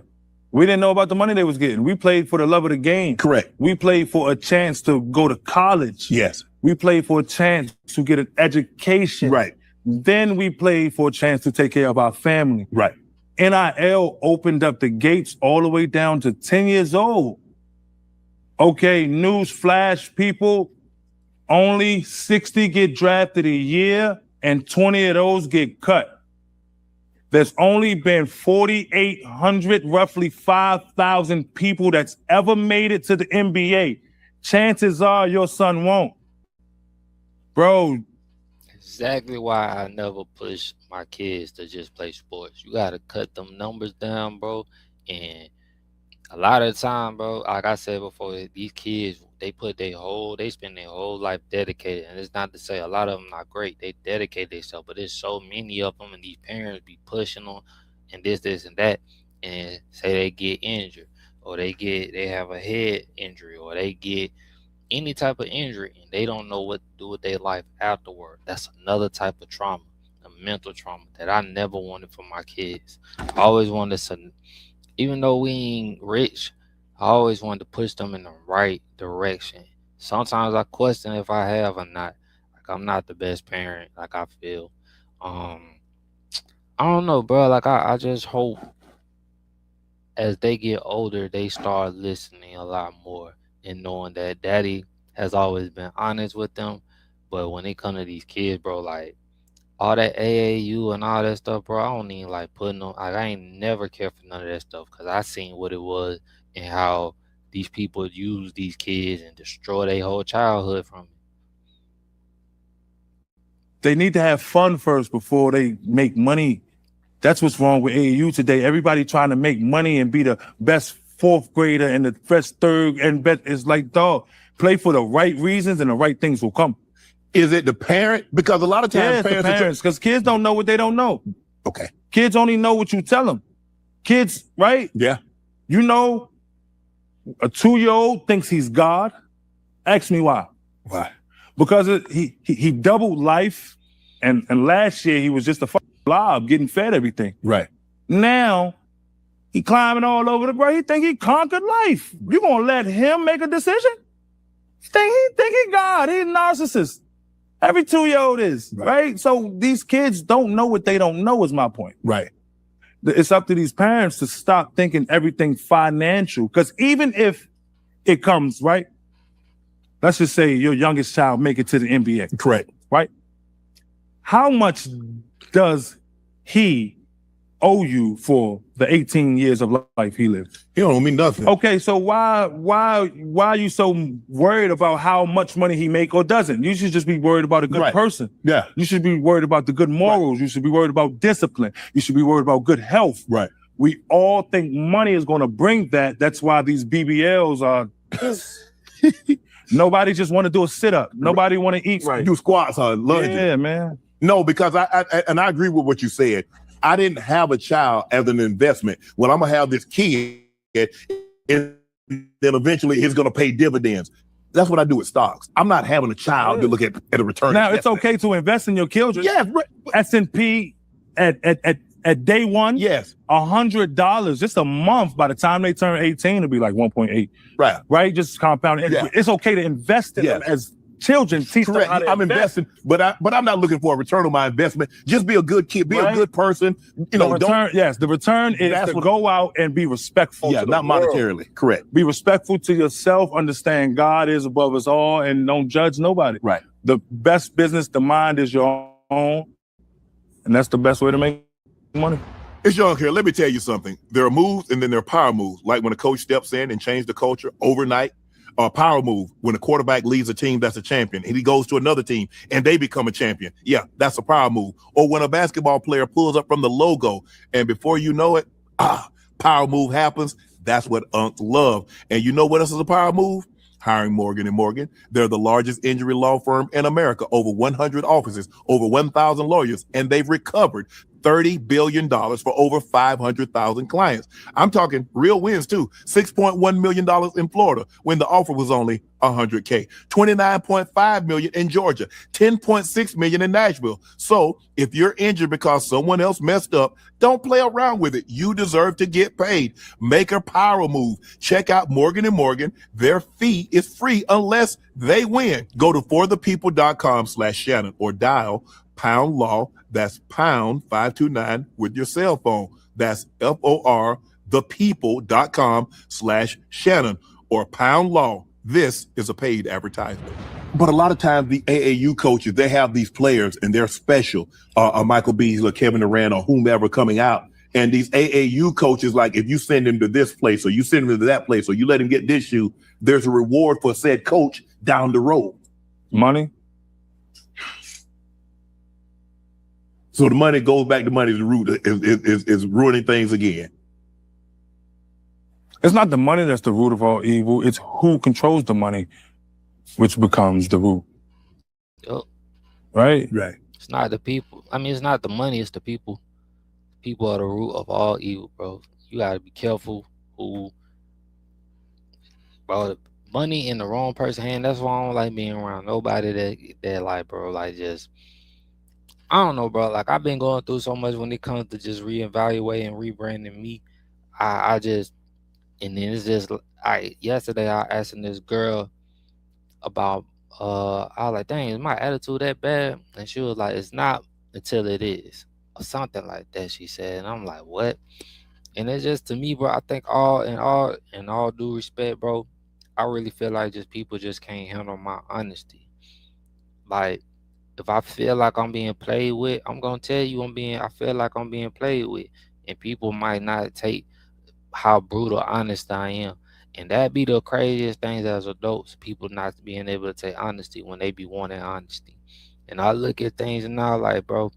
We didn't know about the money they was getting. We played for the love of the game. Correct. We played for a chance to go to college. Yes. We played for a chance to get an education. Right. Then we played for a chance to take care of our family. Right. NIL opened up the gates all the way down to 10 years old. Okay, news flash, people, only 60 get drafted a year and 20 of those get cut. There's only been 4,800, roughly 5,000 people that's ever made it to the NBA. Chances are your son won't. Bro. Exactly why I never push my kids to just play sports. You got to cut them numbers down, bro. And a lot of the time, bro, like I said before, these kids, they spend their whole life dedicated. And it's not to say a lot of them not great. They dedicate themselves, but there's so many of them, and these parents be pushing them and this, and that, and say they get injured, or they have a head injury, or they get any type of injury, and they don't know what to do with their life afterward. That's another type of trauma, a mental trauma that I never wanted for my kids. I always wanted to, even though we ain't rich, I always wanted to push them in the right direction. Sometimes I question if I have or not. Like, I'm not the best parent, like I feel. I don't know, bro. Like, I just hope as they get older, they start listening a lot more and knowing that daddy has always been honest with them. But when it comes to these kids, bro, like, all that AAU and all that stuff, bro, I don't even like putting them. Like, I ain't never cared for none of that stuff because I seen what it was and how these people use these kids and destroy their whole childhood from it. They need to have fun first before they make money. That's what's wrong with AAU today. Everybody trying to make money and be the best fourth grader and the best third and best. It's like, dog, play for the right reasons and the right things will come. Is it the parent? Because a lot of times parents, because kids don't know what they don't know. Okay. Kids only know what you tell them. Kids, right? Yeah. You know, a 2-year-old thinks he's God. Ask me why. Why? Because he doubled life, and last year he was just a fucking blob getting fed everything. Right. Now he climbing all over the bro. He think he conquered life. You gonna let him make a decision? He think he God. He a narcissist. Every 2-year-old is, right? So these kids don't know what they don't know is my point. Right. It's up to these parents to stop thinking everything financial. Because even if it comes, right? Let's just say your youngest child make it to the NBA. Correct. Right? How much does he owe you for the 18 years of life he lived? He don't owe me nothing. Okay, so why are you so worried about how much money he make or doesn't? You should just be worried about a good person. Yeah. You should be worried about the good morals. Right. You should be worried about discipline. You should be worried about good health. Right. We all think money is going to bring that. That's why these BBLs are... Nobody just want to do a sit-up. Nobody want to eat. Right. Do squats or lunges. Yeah, man. No, because I agree with what you said. I didn't have a child as an investment. Well, I'm going to have this kid and then eventually it's going to pay dividends. That's what I do with stocks. I'm not having a child to look at a return. Now, it's okay to invest in your children. Yeah. S&P at At day one, yes, $100 just a month. By the time they turn 18, it'll be like 1.8. Right. Just compounding. Yeah. It's okay to invest in them as children. Teach them how to I'm invest. investing, but I'm not looking for a return on my investment. Just be a good kid, be a good person. You know, the return is to go out and be respectful. Yeah, to the not world. monetarily. Correct. Be respectful to yourself. Understand God is above us all, and don't judge nobody. Right. The best business, the mind, is your own, and that's the best way to make money. It's Young here. Let me tell you something. There are moves and then there are power moves, like when a coach steps in and changes the culture overnight. Or a power move when a quarterback leads a team that's a champion and he goes to another team and they become a champion. Yeah, that's a power move. Or when a basketball player pulls up from the logo and before you know it, power move happens. That's what Unc love. And you know what else is a power move? Hiring Morgan & Morgan. They're the largest injury law firm in America, over 100 offices, over 1,000 lawyers, and they've recovered $30 billion for over 500,000 clients. I'm talking real wins too. $6.1 million in Florida when the offer was only $100K. $29.5 million in Georgia. $10.6 million in Nashville. So if you're injured because someone else messed up, don't play around with it. You deserve to get paid. Make a power move. Check out Morgan & Morgan. Their fee is free unless they win. Go to forthepeople.com/Shannon or dial pound law. That's pound 529 with your cell phone. That's FOR thepeople.com/Shannon or pound law. This is a paid advertisement. But a lot of times the AAU coaches, they have these players and they're special. Michael Beasley or Kevin Durant or whomever coming out. And these AAU coaches, like if you send him to this place or you send him to that place or you let him get this shoe, there's a reward for said coach down the road. Money. So the money goes back to money. The root is ruining things again. It's not the money that's the root of all evil. It's who controls the money, which becomes the root. Yep. Right? Right. It's not the people. I mean, it's not the money. It's the people. People are the root of all evil, bro. You gotta be careful who, bro. Money in the wrong person's hand. That's why I don't like being around nobody that like, bro, like just. I don't know, bro. Like I've been going through so much when it comes to just reevaluating and rebranding me. I just, and then it's just yesterday I asked this girl about I was like, dang, is my attitude that bad? And she was like, it's not until it is, or something like that, she said. And I'm like, what? And it's just, to me, bro, I think in all due respect, bro, I really feel like just people just can't handle my honesty. Like, if I feel like I'm being played with, I'm gonna tell you I feel like I'm being played with. And people might not take how brutal honest I am. And that be the craziest things as adults, people not being able to take honesty when they be wanting honesty. And I look at things and I like, bro,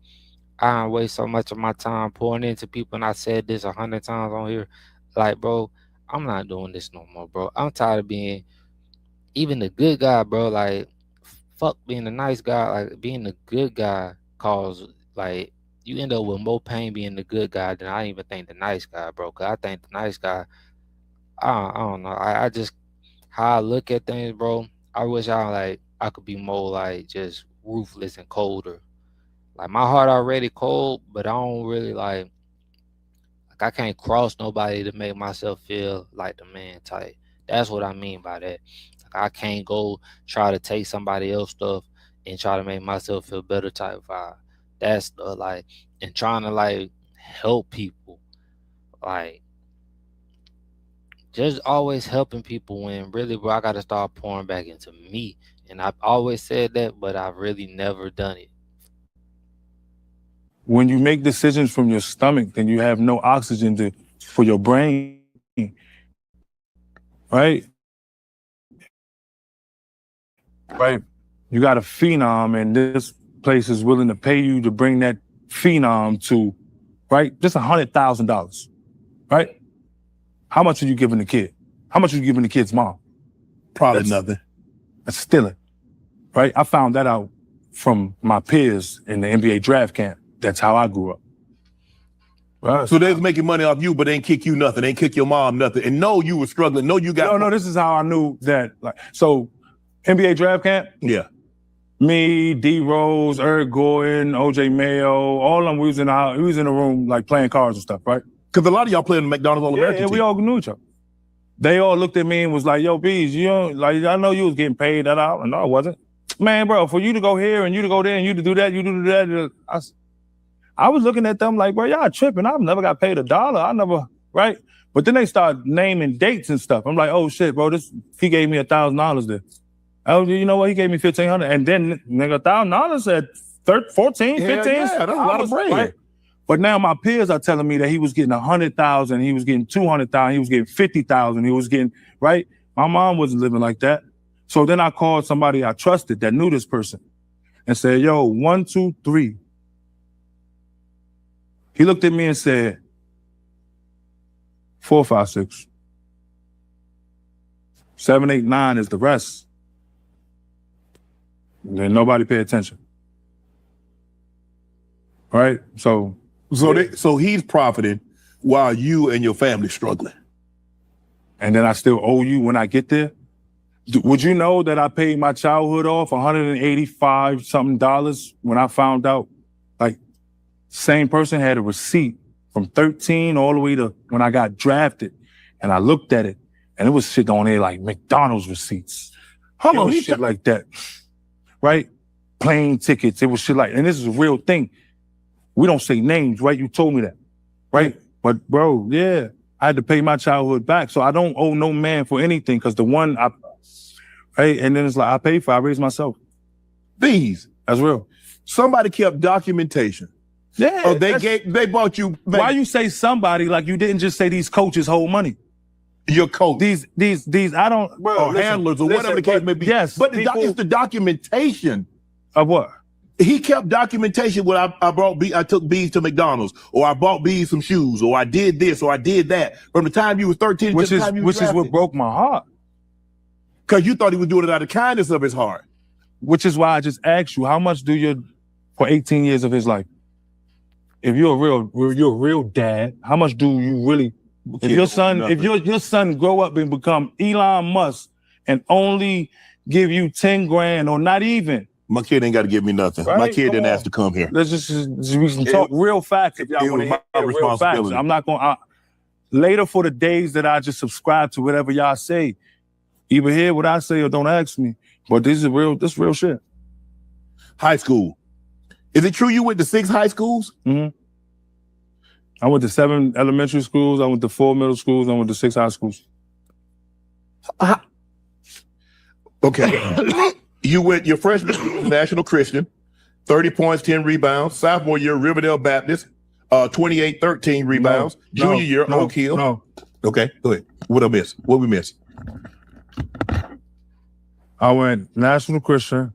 I don't waste so much of my time pouring into people, and I said this 100 times on here. Like, bro, I'm not doing this no more, bro. I'm tired of being even the good guy, bro. Like, fuck being a nice guy. Like, being the good guy cause, like, you end up with more pain being the good guy than I even think the nice guy, bro. Cause I think the nice guy, I don't know. I just, how I look at things, bro, I wish I could be more like just ruthless and colder. Like, my heart already cold, but I don't really like I can't cross nobody to make myself feel like the man type. That's what I mean by that. Like, I can't go try to take somebody else's stuff and try to make myself feel better type vibe. That's like, and trying to like help people, like just always helping people when really, bro, I got to start pouring back into me. And I've always said that, but I've really never done it. When you make decisions from your stomach, then you have no oxygen for your brain, right? Right. You got a phenom, and this place is willing to pay you to bring that phenom to, right? Just $100,000, right? How much are you giving the kid? How much are you giving the kid's mom? Probably nothing. That's stealing, right? I found that out from my peers in the NBA draft camp. That's how I grew up. Right. So they was making money off you, but they ain't kick you nothing. They ain't kick your mom nothing. And no, you were struggling. No, you got... No, this is how I knew that. Like, so NBA draft camp? Yeah. Me, D Rose, Eric Gordon, OJ Mayo, all of them. We was in the room like playing cards and stuff, right? Because a lot of y'all playing the McDonald's All-American Yeah, team. we all knew each other. They all looked at me and was like, "Yo, Bees, you know, like I know you was getting paid that out." No, I wasn't. Man, bro, for you to go here and you to go there and you to do that, you to do that. I was looking at them like, bro, y'all tripping. I've never got paid $1. I never, right? But then they start naming dates and stuff. I'm like, oh shit, bro, he gave me $1,000 there. Oh, you know what? He gave me $1,500, and then nigga $1,000 at 14, 15. Yeah, that's a lot of bread. Right? But now my peers are telling me that he was getting 100,000, he was getting 200,000, he was getting 50,000, he was getting right. My mom wasn't living like that. So then I called somebody I trusted that knew this person and said, yo, 1, 2, 3. He looked at me and said, 4, 5, 6. 7, 8, 9 is the rest. And then nobody pay attention. Right? So he's profiting while you and your family struggling. And then I still owe you when I get there. Would you know that I paid my childhood off $185 something when I found out? Like, same person had a receipt from 13 all the way to when I got drafted. And I looked at it, and it was shit on there like McDonald's receipts. Hold on, shit like that. Right? Plane tickets. It was shit like, and this is a real thing. We don't say names, right? You told me that. Right? But bro, yeah, I had to pay my childhood back. So I don't owe no man for anything, because the one hey, and then it's like I paid for, I raised myself. These. That's real. Somebody kept documentation. Yeah. Oh, they bought you. Man. Why you say somebody like you didn't just say these coaches hold money? Your coach. These I don't, bro, or listen, handlers or whatever the case may be. Yes. But it's the documentation. Of what? He kept documentation when I took Bees to McDonald's, or I bought Bees some shoes, or I did this, or I did that. From the time you was 13 to the time you was Which is what broke my heart. Because you thought he was doing it out of kindness of his heart. Which is why I just asked you, how much do you, for 18 years of his life, if you're a real dad, how much do you really, if your son grow up and become Elon Musk and only give you 10 grand or not even. My kid ain't got to give me nothing. Right? My kid didn't ask to come here. Let's just we can talk real facts if y'all want to hear real facts. I'm not going to, later for the days that I just subscribe to whatever y'all say, either hear what I say or don't ask me. But this is real shit. High school. Is it true you went to 6 high schools? Mm-hmm. I went to 7 elementary schools. I went to 4 middle schools. I went to 6 high schools. Okay. You went your freshman National Christian, 30 points, 10 rebounds. Sophomore year, Riverdale Baptist, 28, 13 rebounds. Junior year, Oak Hill. No. Okay, go ahead. What I miss? What we miss? I went National Christian.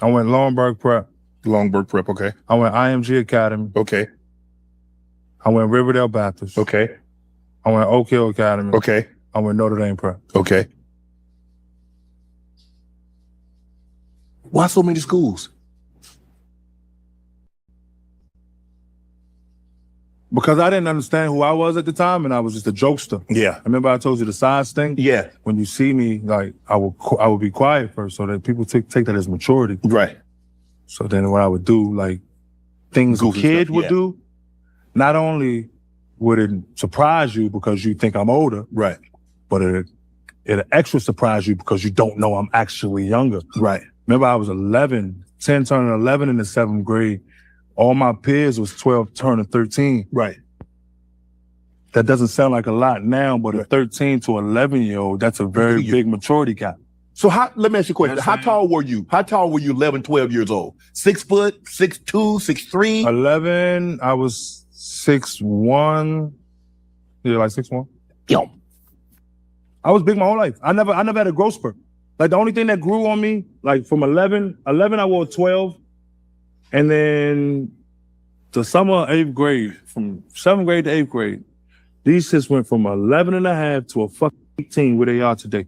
I went Longburg Prep. Longburg Prep, okay. I went IMG Academy. Okay. I went Riverdale Baptist. Okay. I went Oak Hill Academy. Okay. I went Notre Dame Prep. Okay. Why so many schools? Because I didn't understand who I was at the time, and I was just a jokester. Yeah. Remember I told you the size thing? Yeah. When you see me, like I would be quiet first, so that people take that as maturity. Right. So then what I would do, like things a kid would do, not only would it surprise you because you think I'm older, right, but it extra surprise you because you don't know I'm actually younger. Right. Remember I was 11, 10 turning 11 in the 7th grade. All my peers was 12 turning 13. Right. That doesn't sound like a lot now, but a 13 to 11-year-old, that's a very big maturity gap. So let me ask you a question. How tall were you? How tall were you 11, 12 years old? 6 foot, 6'2", 6'3"? 11, I was 6'1". Yeah, like 6'1". Yo. I was big my whole life. I never had a growth spurt. Like the only thing that grew on me, like from 11 I wore 12. And then the summer of 8th grade, from 7th grade to 8th grade, these shits went from 11 and a half to a fucking 18 where they are today.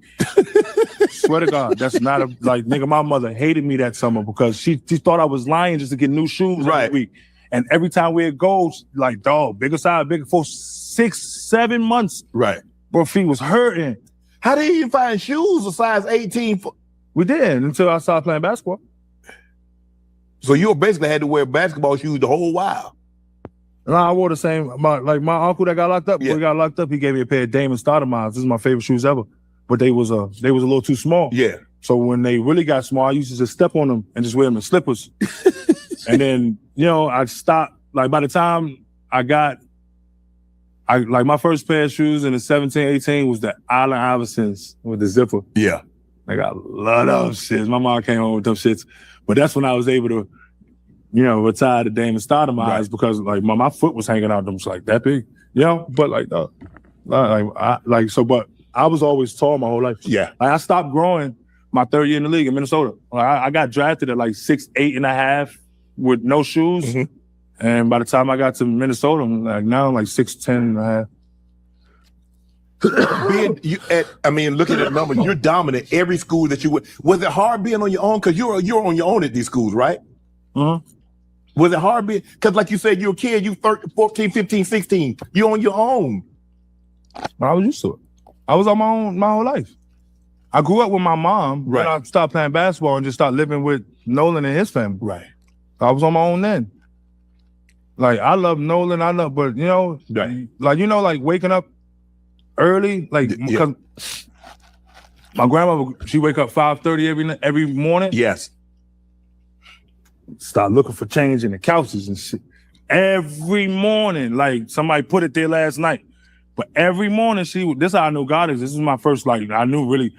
Swear to God, that's not nigga, my mother hated me that summer because she thought I was lying just to get new shoes every week. And every time we'd go, like, dog, bigger size, bigger for 6, 7 months. Right. Bro, feet was hurting. How did you even find shoes a size 18 for? We did until I started playing basketball. So you basically had to wear basketball shoes the whole while. No, I wore the same. My uncle that got locked up. Before he got locked up, he gave me a pair of Damon Stoudemires. This is my favorite shoes ever. But they was a little too small. Yeah. So when they really got small, I used to just step on them and just wear them in slippers. And then, I stopped. Like by the time my first pair of shoes in the 17, 18 was the Allen Iversons with the zipper. Yeah. I got a lot of shits. My mom came home with them shits. But that's when I was able to, retire the Damon Stoudemires because my foot was hanging out. Them was like that big, But but I was always tall my whole life. Yeah. I stopped growing my third year in the league in Minnesota. I got drafted at 6'8.5" with no shoes. Mm-hmm. And by the time I got to Minnesota, I'm now 6'10.5". Looking at the numbers, you're dominant every school that you went. Was it hard being on your own? Because you're on your own at these schools, right? Mm-hmm. Was it hard being, because like you said, you're a kid, you 13, 14, 15, 16. You're on your own. I was used to it. I was on my own my whole life. I grew up with my mom. Right. Then I stopped playing basketball and just started living with Nolan and his family. Right. I was on my own then. I love Nolan, but waking up early, because my grandmother, she wake up 5:30 every morning. Yes. Start looking for change in the couches and shit. Every morning, somebody put it there last night. But every morning this is how I know God is. This is my first, I knew really,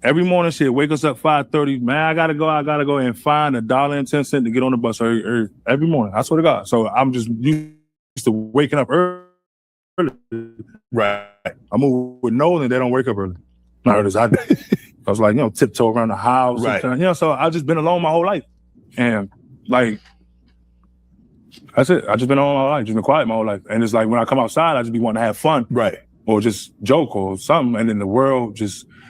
every morning she'd wake us up 5:30. Man, I gotta go and find $1.10 to get on the bus every morning. I swear to God. So I'm just used to waking up early. Right. I move with Nolan, they don't wake up early. Not early as I do. I was tiptoe around the house. Right. So I've just been alone my whole life. And that's it. I just been alone my whole life, just been quiet my whole life. And it's when I come outside, I just be wanting to have fun. Right. Or just joke or something. And then the world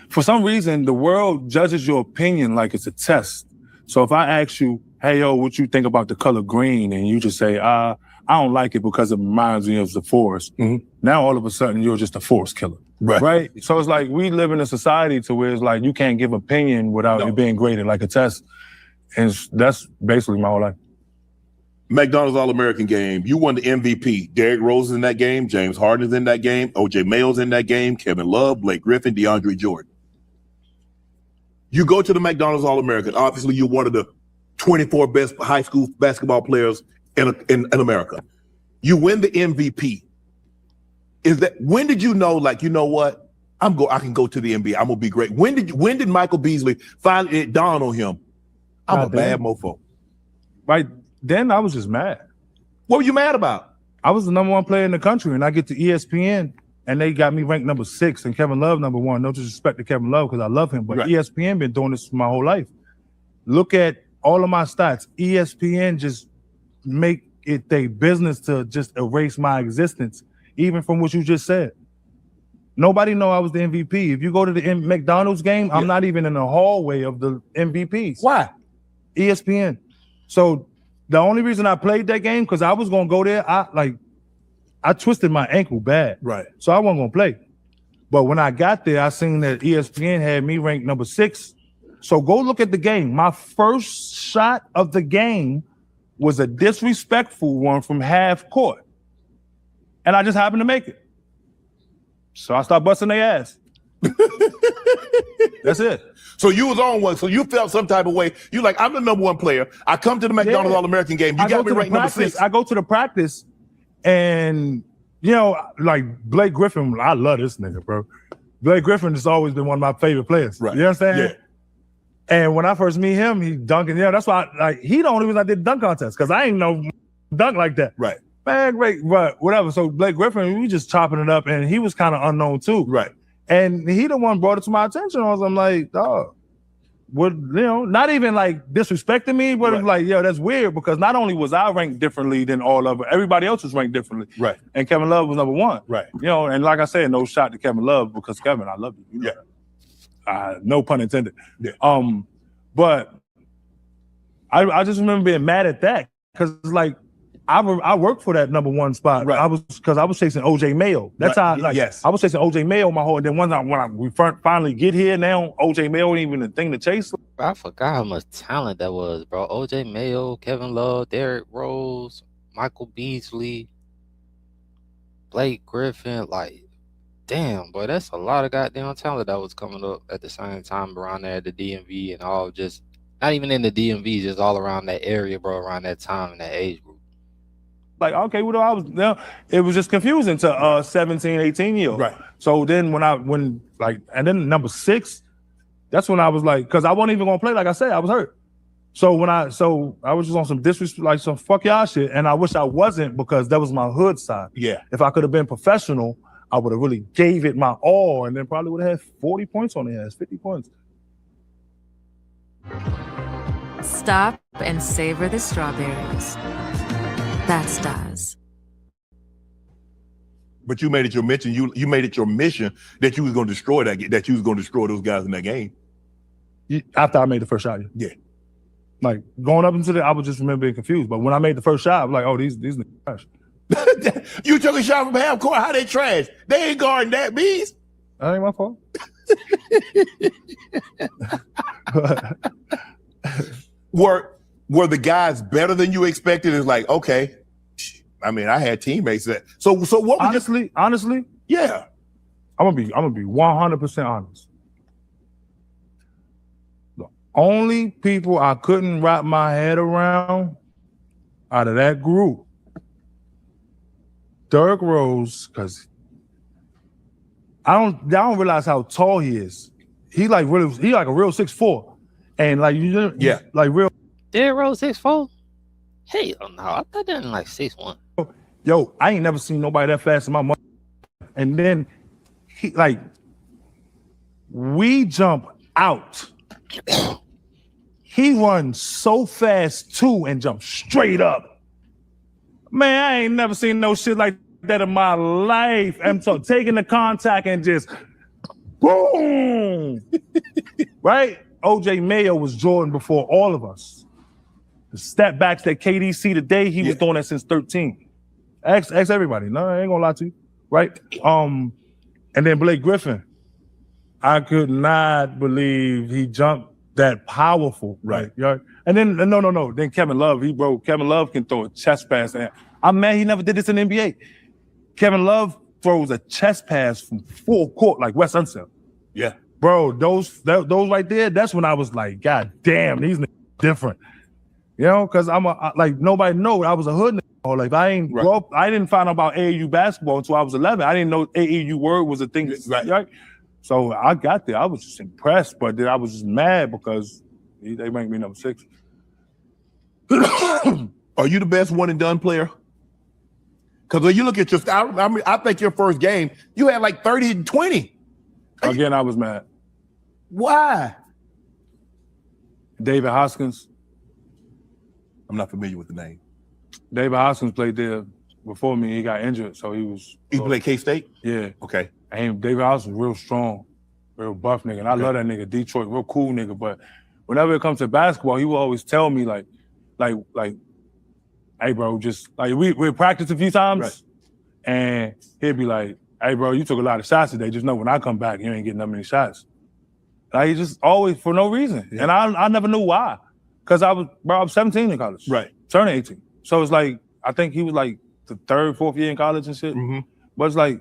for some reason, the world judges your opinion like it's a test. So if I ask you, hey, yo, what you think about the color green? And you just say, I don't like it because it reminds me of the forest. Mm-hmm. Now, all of a sudden, you're just a forest killer. Right? So it's we live in a society to where it's you can't give opinion without it being graded like a test. And that's basically my whole life. McDonald's All-American game. You won the MVP. Derrick Rose is in that game. James Harden is in that game. O.J. Mayo's in that game. Kevin Love, Blake Griffin, DeAndre Jordan. You go to the McDonald's All-American. Obviously, you're one of the 24 best high school basketball players in America. You win the MVP. When did you know, you know what? I can go to the NBA. I'm gonna be great. When did Michael Beasley finally it dawn on him? I'm a bad mofo. Right then, I was just mad. What were you mad about? I was the number one player in the country, and I get to ESPN, and they got me ranked number 6, and Kevin Love number 1. No disrespect to Kevin Love, because I love him, but ESPN been doing this for my whole life. Look at all of my stats. ESPN just make it their business to just erase my existence, even from what you just said. Nobody know I was the MVP. If you go to the McDonald's game, I'm not even in the hallway of the MVPs. Why? ESPN. So the only reason I played that game, because I was gonna go there, I twisted my ankle bad. Right. So I wasn't gonna play. But when I got there, I seen that ESPN had me ranked number 6. So go look at the game. My first shot of the game was a disrespectful one from half court. And I just happened to make it. So I started busting their ass. That's it. So you was on one. So you felt some type of way. You I'm the number 1 player. I come to the McDonald's All-American game. You got me ranked number 6. I go to the practice and, Blake Griffin, I love this nigga, bro. Blake Griffin has always been one of my favorite players. Right. You know what I'm saying? Yeah. And when I first meet him, he dunking. That's why he the only reason I did dunk contest, because I ain't no dunk like that. Right. Man, great, but whatever. So Blake Griffin, we just chopping it up, and he was kind of unknown too. Right. And he the one brought it to my attention. I'm like, dog, what, not even disrespecting me, but that's weird, because not only was I ranked differently than all of it, everybody else was ranked differently. Right. And Kevin Love was number 1. Right. And like I said, no shot to Kevin Love, because Kevin, I love you. Yeah. No pun intended. Yeah. But I just remember being mad at that, because I worked for that number one spot. Right. I was chasing OJ Mayo. That's Right. how I was chasing OJ Mayo my whole. And then when we finally get here now, OJ Mayo ain't even a thing to chase. I forgot how much talent that was, bro. OJ Mayo, Kevin Love, Derrick Rose, Michael Beasley, Blake Griffin. Like, damn, boy, that's a lot of goddamn talent that was coming up at the same time around there at the DMV and all, just not even in the DMV, just all around that area, bro, around that time and that age group. Like, okay, well, I was now. It was just confusing to 17, 18-year-old. Right. So then and then number 6, that's when I was like, because I wasn't even gonna play. Like I said, I was hurt. So I was just on some disrespect, like some fuck y'all shit, and I wish I wasn't, because that was my hood side. Yeah. If I could have been professional, I would have really gave it my all, and then probably would have had 40 points on the ass, 50 points. Stop and savor the strawberries. That's Daz. But you made it your mission. You made it your mission that you was going to destroy that you was going to destroy those guys in that game. After I made the first shot, yeah. Like going up into I was just remember being confused. But when I made the first shot, I was like, oh, these niggas trash. You took a shot from half court. How they trash? They ain't guarding that, Bees. That ain't my fault. Were the guys better than you expected? It's like, okay. I mean, I had teammates that. So what? Honestly, yeah. I'm gonna be 100% honest. The only people I couldn't wrap my head around out of that group, Derrick Rose, because I don't realize how tall he is. He like a real 6'4", and like like real. Derrick Rose 6'4"? Hell no, I thought that was like 6'1". Yo, I ain't never seen nobody that fast in my mother. And then we jump out. He runs so fast too and jumps straight up. Man, I ain't never seen no shit like that in my life. I'm so taking the contact and just boom. Right? OJ Mayo was Jordan before all of us. The step backs that KDC today, he was doing that since 13. Ask everybody. No, I ain't gonna lie to you. Right? And then Blake Griffin. I could not believe he jumped that powerful. Right. And then no. Then Kevin Love, Kevin Love can throw a chest pass. I'm mad he never did this in the NBA. Kevin Love throws a chest pass from full court like Wes Unseld. Yeah. Bro, those right there, that's when I was like, God damn, these niggas different. You know, because like nobody know I was a hood nigga. Like I ain't grow up, I didn't find out about AAU basketball until I was 11. I didn't know AAU word was a thing. Right? So I got there. I was just impressed, but then I was just mad because they ranked me number 6. Are you the best one and done player? Because when you look at I think your first game, you had like 30 and 20. Again, I was mad. Why? David Hoskins. I'm not familiar with the name. David Hoskins played there before me. He got injured, so he was. He played K-State? Yeah. Okay. And David Hoskins was real strong, real buff nigga. And I love that nigga, Detroit, real cool nigga. But whenever it comes to basketball, he will always tell me like, hey bro, just like we practiced a few times, and he'd be like, hey bro, you took a lot of shots today. Just know when I come back, you ain't getting that many shots. Like he just always for no reason, and I never knew why, because I was 17 in college, turning 18. So it's like I think he was like the 3rd, 4th year in college and shit. Mm-hmm. But it's like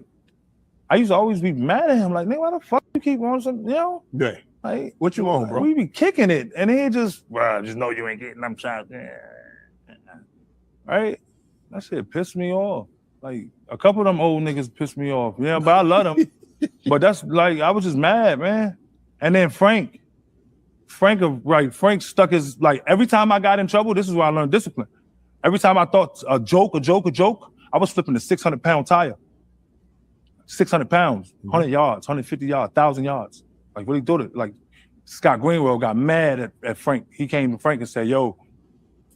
I used to always be mad at him, like, nigga, why the fuck you keep on something, you know? Yeah. Like, what you on, bro? We be kicking it, and he just know you ain't getting them shots. Right? That shit pissed me off. Like, a couple of them old niggas pissed me off. Yeah, but I love them. But that's like, I was just mad, man. And then Frank stuck his, like, every time I got in trouble, this is where I learned discipline. Every time I thought a joke, I was flipping a 600-pound tire. 600 pounds, 100 yards, 150 yards, 1,000 yards. Like, really do it. Like, Scott Greenwell got mad at Frank. He came to Frank and said, yo,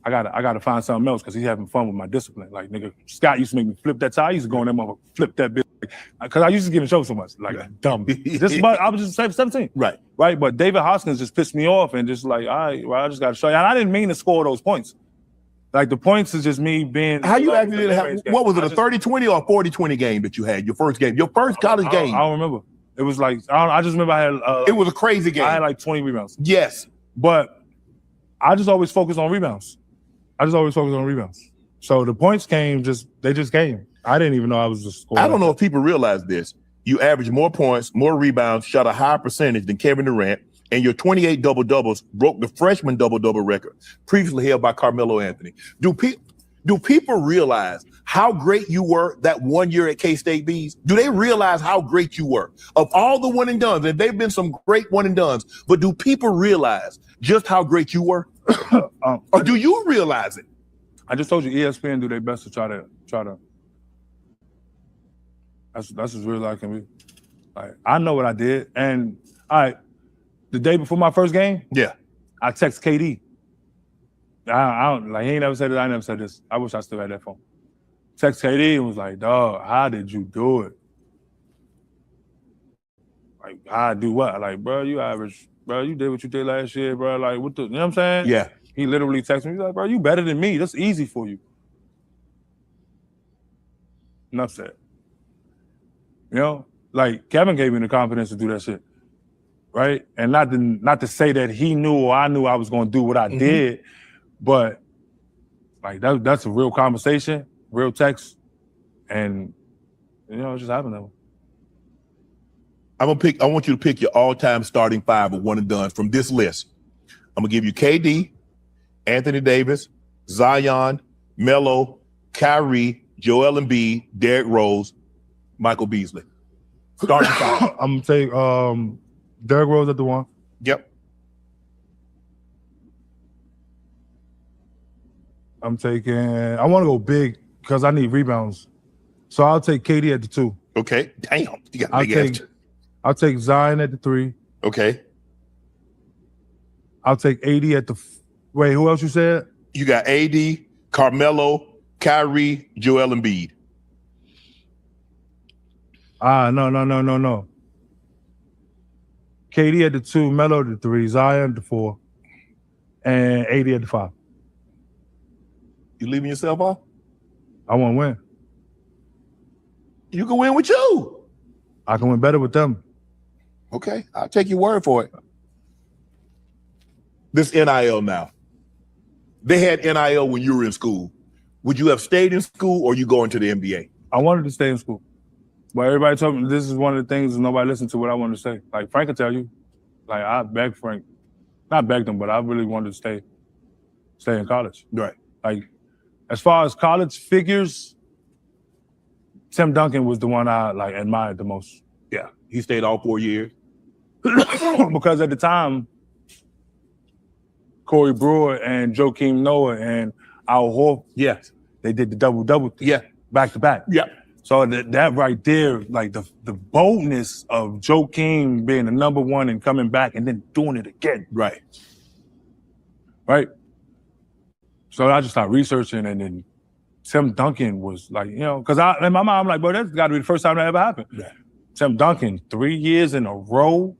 I gotta find something else because he's having fun with my discipline. Like, nigga, Scott used to make me flip that tire. I used to go in there, motherfucker, flip that bitch. Because I used to give him show so much. Like, dumb. I was just 17. Right. But David Hoskins just pissed me off and just like, all right, well, I just got to show you. And I didn't mean to score those points. Like the points is just me being. How you actually did have? What was it? A 30-20 or a 40-20 game that you had? Your first game, your first college game. I don't remember. It was like I just remember I had. It was a crazy game. I had like 20 rebounds. Yes, but I just always focused on rebounds. So the points they just came. I didn't even know I was just scoring. I don't know if people realize this. You averaged more points, more rebounds, shot a higher percentage than Kevin Durant, and your 28 double-doubles broke the freshman double-double record previously held by Carmelo Anthony. Do people realize how great you were that 1 year at K-State Bees? Do they realize how great you were? Of all the one and dones, and they've been some great one and dones, but do people realize just how great you were? Or do you realize it? I just told you ESPN do their best to try to. That's as real as I can be. Like, I know what I did, and the day before my first game, I text KD. I don't like he ain't never said it. I never said this. I wish I still had that phone. Text KD and was like, "Dog, how did you do it? Like, how I do what? Like, bro, you average, bro. You did what you did last year, bro. Like, what the? You know what I'm saying? Yeah." He literally texted me. He's like, "Bro, you better than me. That's easy for you." Enough said. You know, like Kevin gave me the confidence to do that shit, right? And not to say that he knew or I knew I was going to do what I did, but like that's a real conversation, real text, and you know, it just happened that way. I want you to pick your all-time starting five of one and done from this list. I'm gonna give you KD, Anthony Davis, Zion, Melo, Kyrie, Joel Embiid, Derrick Rose, Michael Beasley. Starting five. I'm gonna take Derrick Rose at the one. Yep. I'm taking. I want to go big because I need rebounds, so I'll take KD at the two. Okay. Damn. You got big ass. I'll take Zion at the three. Okay. I'll take AD at the. Wait, who else you said? You got AD, Carmelo, Kyrie, Joel Embiid. No. KD at the two, Melo at the three, Zion at the four, and AD at the five. You leaving yourself off? I want to win. You can win with you. I can win better with them. Okay, I'll take your word for it. This NIL now. They had NIL when you were in school. Would you have stayed in school or you going to the NBA? I wanted to stay in school. But everybody told me this is one of the things nobody listened to what I wanted to say. Like Frank can tell you. Like I begged Frank. Not begged him, but I really wanted to stay in college. Right. Like as far as college figures, Tim Duncan was the one I like admired the most. Yeah. He stayed all 4 years. Because at the time, Corey Brewer and Joakim Noah and Al Horford, they did the double-double thing, back-to-back. Yeah. So that right there, like the boldness of Joakim being the number one and coming back and then doing it again. Right. So I just started researching, and then Tim Duncan was like, you know, because in my mind, I'm like, bro, that's got to be the first time that ever happened. Yeah. Tim Duncan, 3 years in a row,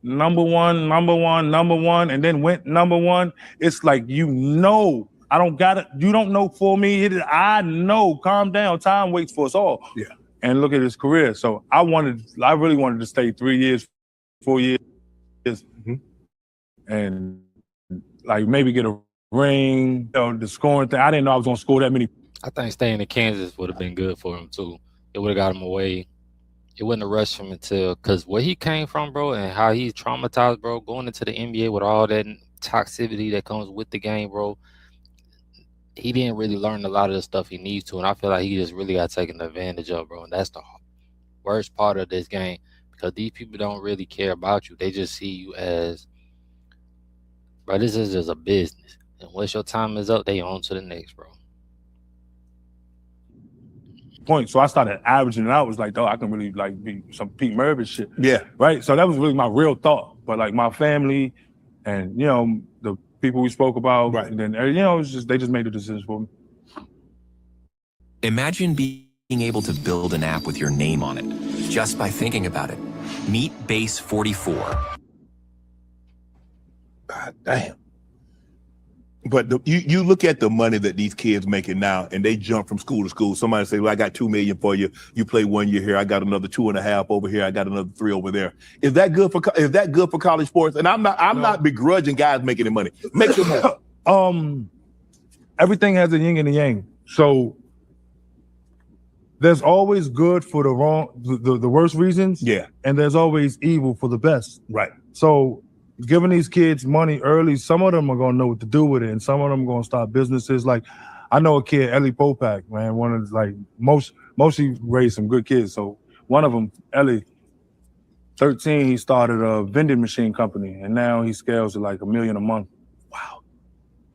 number one, and then went number one. It's like, you know, you don't know for me. I know, calm down, time waits for us all. Yeah. And look at his career. So I really wanted to stay 3 years, 4 years, and like maybe get a ring, you know, the scoring thing. I didn't know I was gonna score that many. I think staying in Kansas would have been good for him too. It would have got him away. It wouldn't have rushed him because where he came from, bro, and how he's traumatized, bro, going into the NBA with all that toxicity that comes with the game, bro. He didn't really learn a lot of the stuff he needs to, and I feel like he just really got taken advantage of, bro. And that's the worst part of this game, because these people don't really care about you. They just see you as, bro, this is just a business. And once your time is up, they on to the next, bro. Point. So I started averaging it out. It was like, I can really like be some Pete Mervis shit. Yeah. Right. So that was really my real thought. But like my family and, you know, the people we spoke about, right. And then, you know, they just made the decision for me. Imagine being able to build an app with your name on it just by thinking about it. Meet Base 44. God damn. But you look at the money that these kids making now, and they jump from school to school. Somebody say, "Well, I got $2 million for you. You play 1 year here. I got another 2.5 over here. I got another 3 over there." Is that good for college sports? And I'm not begrudging guys making the money. Make them more. Everything has a yin and a yang. So there's always good for the worst reasons. Yeah. And there's always evil for the best. Right. So giving these kids money early, some of them are gonna know what to do with it, and some of them are gonna start businesses. Like I know a kid, Ellie Popak, man, one of mostly raised some good kids. So one of them, Ellie, 13, he started a vending machine company, and now he scales to like $1 million a month. Wow.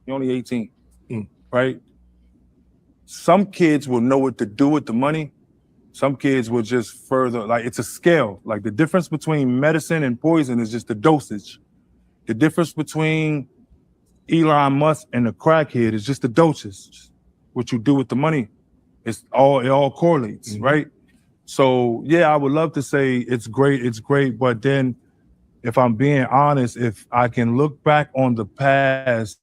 You're only 18, right? Some kids will know what to do with the money. Some kids will just further, like it's a scale. Like the difference between medicine and poison is just the dosage. The difference between Elon Musk and the crackhead is just the dosage. What you do with the money, it all correlates, right? So yeah, I would love to say it's great, but then if I'm being honest, if I can look back on the past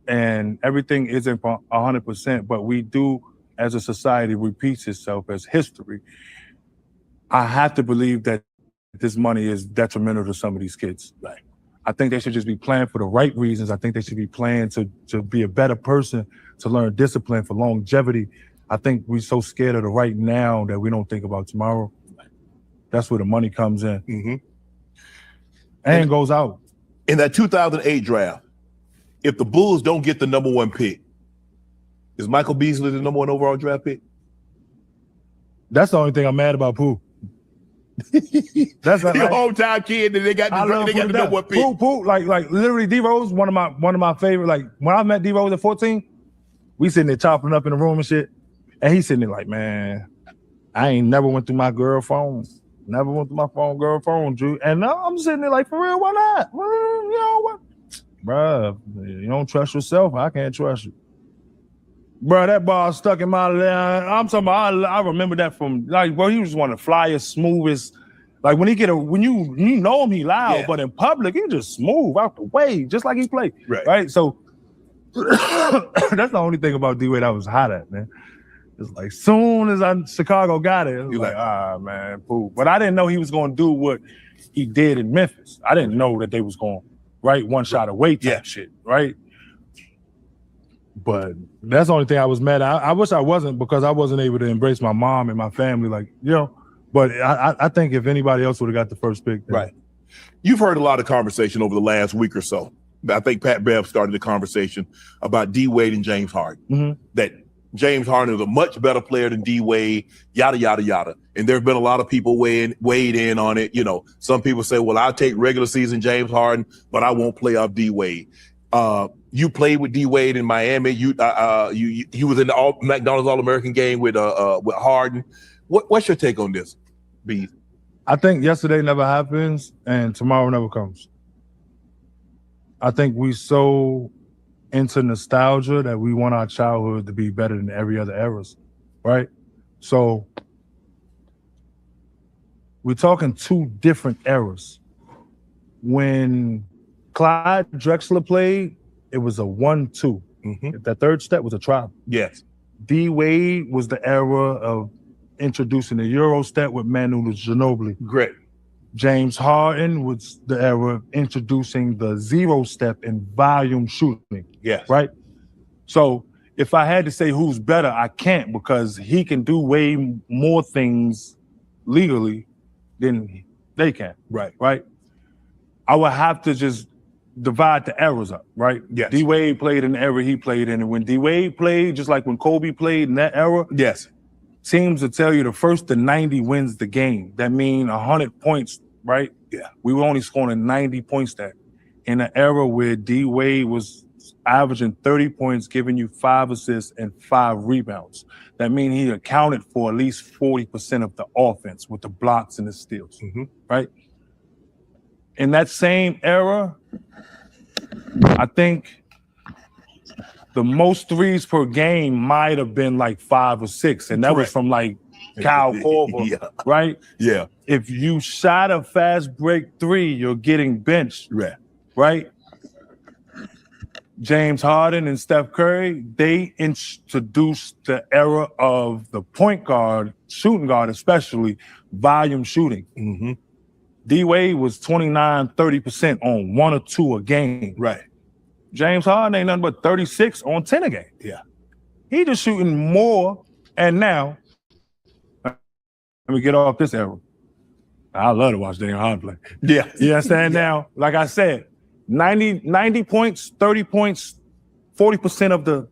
and everything isn't 100%, but we do as a society repeats itself as history, I have to believe that this money is detrimental to some of these kids. Right. I think they should just be playing for the right reasons. I think they should be playing to be a better person, to learn discipline, for longevity. I think we're so scared of the right now that we don't think about tomorrow. That's where the money comes in. And goes out. In that 2008 draft, if the Bulls don't get the number 1 pick, is Michael Beasley the number 1 overall draft pick? That's the only thing I'm mad about, Pooh. That's your hometown kid, and they got the number 1 pick. Pooh, like literally D Rose, one of my favorite. Like when I met D Rose at 14, we sitting there chopping up in the room and shit, and he's sitting there like, man, I ain't never went through my girl phone. Never went through my girl phone, Drew. And now I'm sitting there like, for real, why not? Well, you know what? Bruh, you don't trust yourself, I can't trust you. Bruh, that ball stuck in my leg. I'm talking about, I remember that from, like, bro, he was one of the flyest, smoothest. Like, when you know him, he loud, but in public, he just smooth out the way, just like he played. Right? So, that's the only thing about D-Wade I was hot at, man. It's like, soon as Chicago got it, it was like, man, Pooh. But I didn't know he was going to do what he did in Memphis. I didn't know that they was going one shot away type shit, right? But that's the only thing I was mad at. I wish I wasn't, because I wasn't able to embrace my mom and my family, like, you know. But I think if anybody else would have got the first pick. Then. Right. You've heard a lot of conversation over the last week or so. I think Pat Bev started the conversation about D-Wade and James Harden. That James Harden is a much better player than D-Wade, yada, yada, yada. And there have been a lot of people weighed in on it. You know, some people say, well, I'll take regular season James Harden, but I won't play off D-Wade. You played with D-Wade in Miami. You was in the McDonald's All-American game with Harden. What's your take on this, B? I think yesterday never happens and tomorrow never comes. I think we so into nostalgia that we want our childhood to be better than every other eras, right? So we're talking 2 different eras. When Clyde Drexler played, it was a 1-2. That third step was a trial. Yes. D-Wade was the era of introducing the Euro step with Manu Ginobili. Great. James Harden was the era of introducing the 0 step and volume shooting. Yes. Right? So if I had to say who's better, I can't, because he can do way more things legally than they can. Right. Right? I would have to just divide the eras up, right? Yes. D-Wade played in the era he played in, and when D-Wade played, just like when Kobe played in that era, yes, teams will tell you the first to 90 wins the game. That means 100 points, right? Yeah. We were only scoring 90 points that. In an era where D-Wade was averaging 30 points, giving you 5 assists and 5 rebounds. That means he accounted for at least 40% of the offense with the blocks and the steals, right? In that same era, I think the most threes per game might have been like 5 or 6, and that was from like Kyle Korver, right? Yeah. If you shot a fast break 3, you're getting benched, right? James Harden and Steph Curry, they introduced the era of the point guard, shooting guard especially, volume shooting. Mm-hmm. D-Wade was 29, 30% on 1 or 2 a game. Right. James Harden ain't nothing but 36 on 10 a game. Yeah. He just shooting more. And now, let me get off this era. I love to watch James Harden play. Yeah. You understand now? Like I said, 90 points, 30 points, 40% of the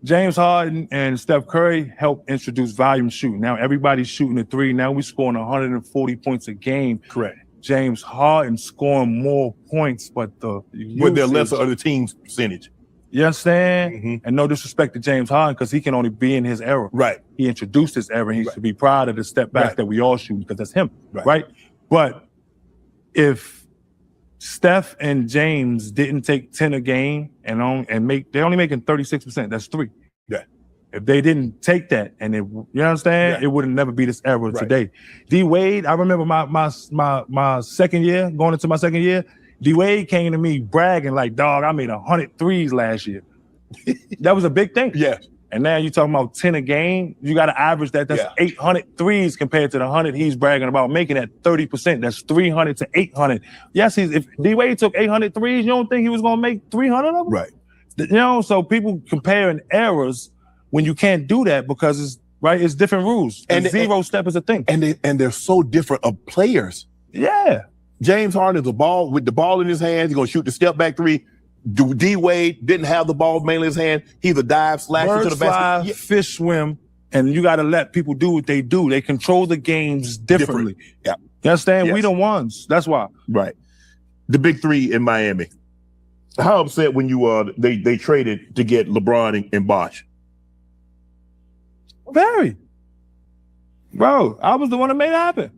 James Harden and Steph Curry helped introduce volume shooting. Now everybody's shooting a 3. Now we're scoring 140 points a game. Correct. James Harden scoring more points, but with their lesser of the team's percentage. You understand? Mm-hmm. And no disrespect to James Harden, because he can only be in his era. Right. He introduced this era, and he should be proud of the step back that we all shoot, because that's him. Right. But if Steph and James didn't take 10 a game they're only making 36%. That's 3. Yeah. If they didn't take that, and you understand, it would have never be this era today. D-Wade, I remember my second year, going into my second year, D-Wade came to me bragging like, dog, I made 100 threes last year. That was a big thing. Yeah. And now you're talking about 10 a game. You got to average that. That's 800 threes compared to the 100 he's bragging about making at 30%. That's 300 to 800. Yes, if D-Wade took 800 threes, you don't think he was going to make 300 of them? Right. You know, so people comparing eras when you can't do that because it's different rules. And zero step is a thing. And they're so different of players. Yeah. James Harden is with the ball in his hands. He's going to shoot the step back 3. D-Wade didn't have the ball mainly in his hand. He's a dive, slash into the basket. Fish swim, and you got to let people do what they do. They control the games differently. Yeah. You understand? Yes. We the ones. That's why. Right. The big 3 in Miami. How upset when you they traded to get LeBron and Bosh? Very. Bro, I was the one that made it happen.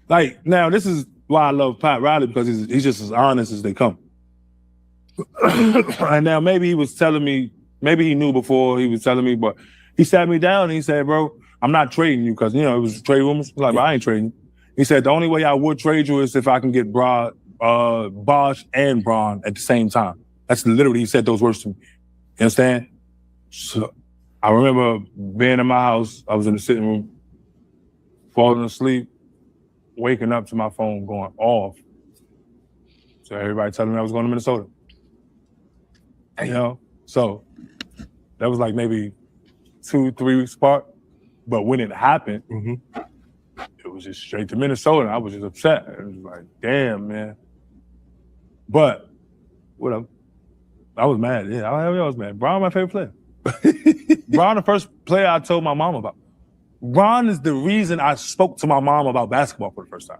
Like, now this is why I love Pat Riley, because he's just as honest as they come. And now maybe he was telling me, maybe he knew before he was telling me, but he sat me down and he said, bro, I'm not trading you, because, it was trade rumors. Like, I ain't trading you. He said, the only way I would trade you is if I can get Bosh and Braun at the same time. That's literally, he said those words to me. You understand? So I remember being in my house. I was in the sitting room, falling asleep, waking up to my phone going off. So everybody telling me I was going to Minnesota. So that was like maybe 2-3 weeks apart. But when it happened, it was just straight to Minnesota. I was just upset. It was like, damn, man. But whatever. I was mad. Yeah, I was mad. Braun, my favorite player. Braun, the first player I told my mom about. Braun is the reason I spoke to my mom about basketball for the first time.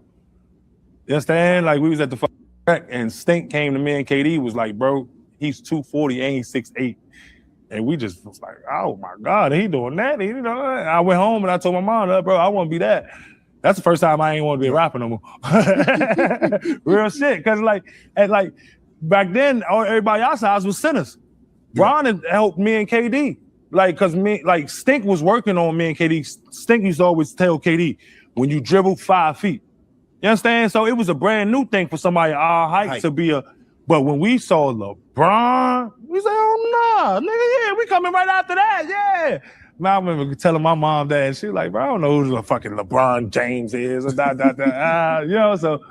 You understand? Like, we was at the track, and Stink came to me and KD was like, bro, he's 240 and he's 6'8". And we just was like, oh my God, he doing that. I went home and I told my mom, bro, I want to be that. That's the first time I ain't want to be a rapper no more. Real shit. Cause like back then, everybody outside was centers. Braun had helped me and KD. Cause Stink was working on me and KD. Stink used to always tell KD, when you dribble 5 feet. You understand? So it was a brand new thing for somebody our height to be but when we saw LeBron, we said, oh, no, nigga, yeah, we coming right after that, yeah. Man, I remember telling my mom that, and she was like, bro, I don't know who the fucking LeBron James is, or so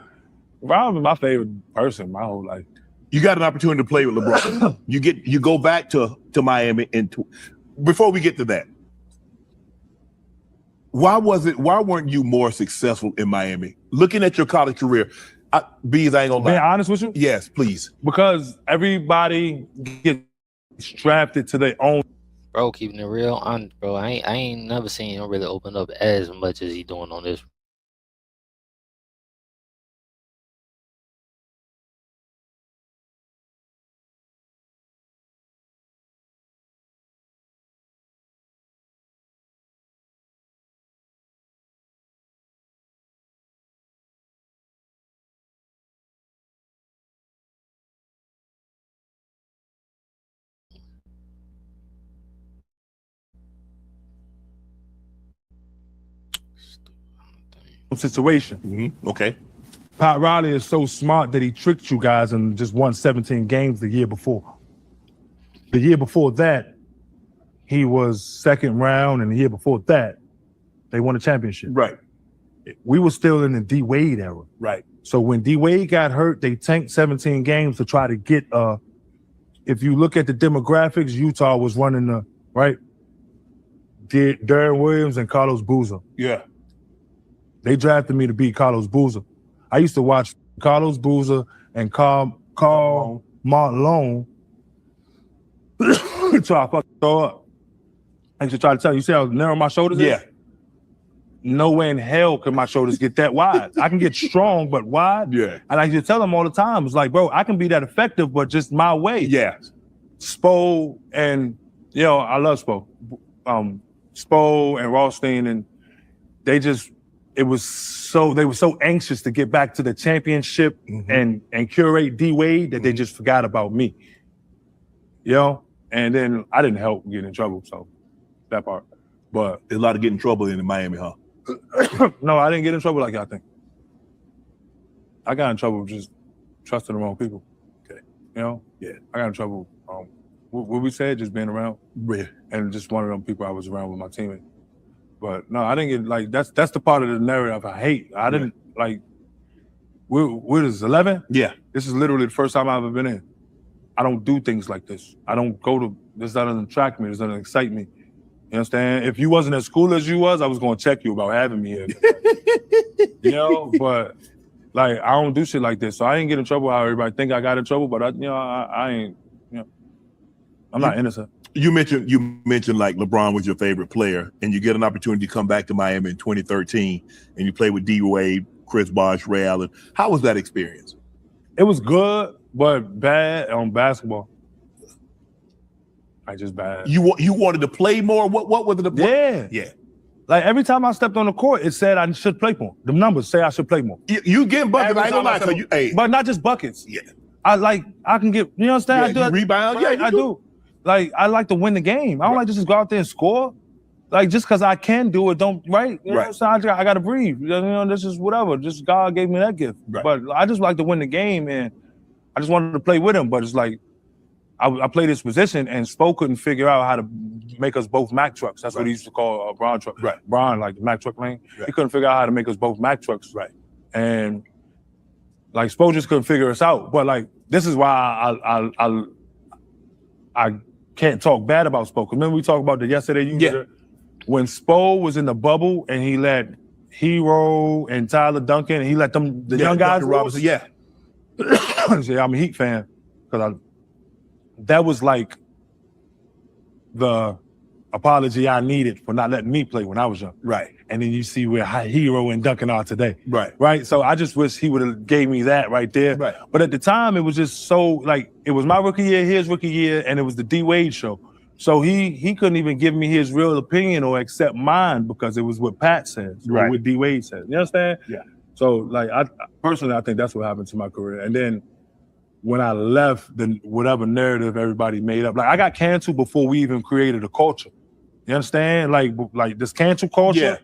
Braun was my favorite person my whole life. You got an opportunity to play with LeBron. you go back to Miami, and before we get to that, why weren't you more successful in Miami? Looking at your college career, Bees, I ain't gonna lie. Being honest with you? Yes, please. Because everybody gets drafted to their own. Bro, keeping it real, bro, I ain't never seen him really open up as much as he doing on this. Situation. Okay. Pat Riley is so smart that he tricked you guys and just won 17 games the year before. The year before that, he was second round, and the year before that, they won a championship. Right. We were still in the D Wade era. Right. So when D Wade got hurt, they tanked 17 games to try to get. If you look at the demographics, Utah was running the right. Darren Williams and Carlos Boozer. Yeah. They drafted me to beat Carlos Boozer. I used to watch Carlos Boozer and Carl Marlon try to fuck throw up. I used to try to tell you, see how narrow my shoulders is? Yeah. Nowhere in hell can my shoulders get that wide. I can get strong, but wide. Yeah. And I used to tell them all the time, it's like, bro, I can be that effective, but just my way. Yeah. Spo and, I love Spo. Spo and Rothstein, and they were so anxious to get back to the championship and curate D Wade that they just forgot about me. And then I didn't help get in trouble, so that part. But there's a lot of getting in trouble in Miami, huh? No, I didn't get in trouble like y'all think. I got in trouble just trusting the wrong people. Okay. Yeah. I got in trouble. What we said, just being around. Yeah. And just one of them people I was around with my teammate. But no, I didn't get that's the part of the narrative I hate. I didn't we're 11? Yeah. This is literally the first time I've ever been in. I don't do things like this. I don't go to this doesn't attract me, this doesn't excite me. You understand? If you wasn't as cool as you was, I was gonna check you about having me here. But I don't do shit like this. So I didn't get in trouble how everybody think I got in trouble, but I ain't, I'm not innocent. You mentioned like LeBron was your favorite player, and you get an opportunity to come back to Miami in 2013, and you play with D Wade, Chris Bosh, Ray Allen. How was that experience? It was good, but bad on basketball. Just bad. You wanted to play more? What was it? Yeah. Like every time I stepped on the court, it said I should play more. The numbers say I should play more. You getting buckets? I ain't gonna lie. But not just buckets. Yeah. I can get. You understand? Yeah, I do rebound. Right, Yeah, I do. Like I like to win the game. I don't like to just go out there and score. Like just because I can do it, don't right. You know what I'm saying? I gotta breathe. This is whatever. Just God gave me that gift. Right. But I just like to win the game, and I just wanted to play with him. But it's like I play this position, and Spo couldn't figure out how to make us both Mack trucks. That's what he used to call a Brown truck. Right. Brown, like the Mack truck lane. Right. He couldn't figure out how to make us both Mack trucks. Right. And like Spo just couldn't figure us out. But like this is why I can't talk bad about Spo. Remember we talked about that yesterday? When Spo was in the bubble and he let Hero and Tyler Duncan and he let them the young guys Robinson. Yeah. I'm a Heat fan because that was like the apology I needed for not letting me play when I was young. Right. And then you see where Hero and Duncan are today. Right. Right. So I just wish he would have gave me that right there. Right. But at the time, it was just so like it was my rookie year, his rookie year, and it was the D Wade show. So he couldn't even give me his real opinion or accept mine because it was what Pat says, or what D Wade says. You understand? Yeah. So like I personally, I think that's what happened to my career. And then when I left, then whatever narrative everybody made up, like I got canceled before we even created a culture. You understand? Like this cancel culture. Yeah.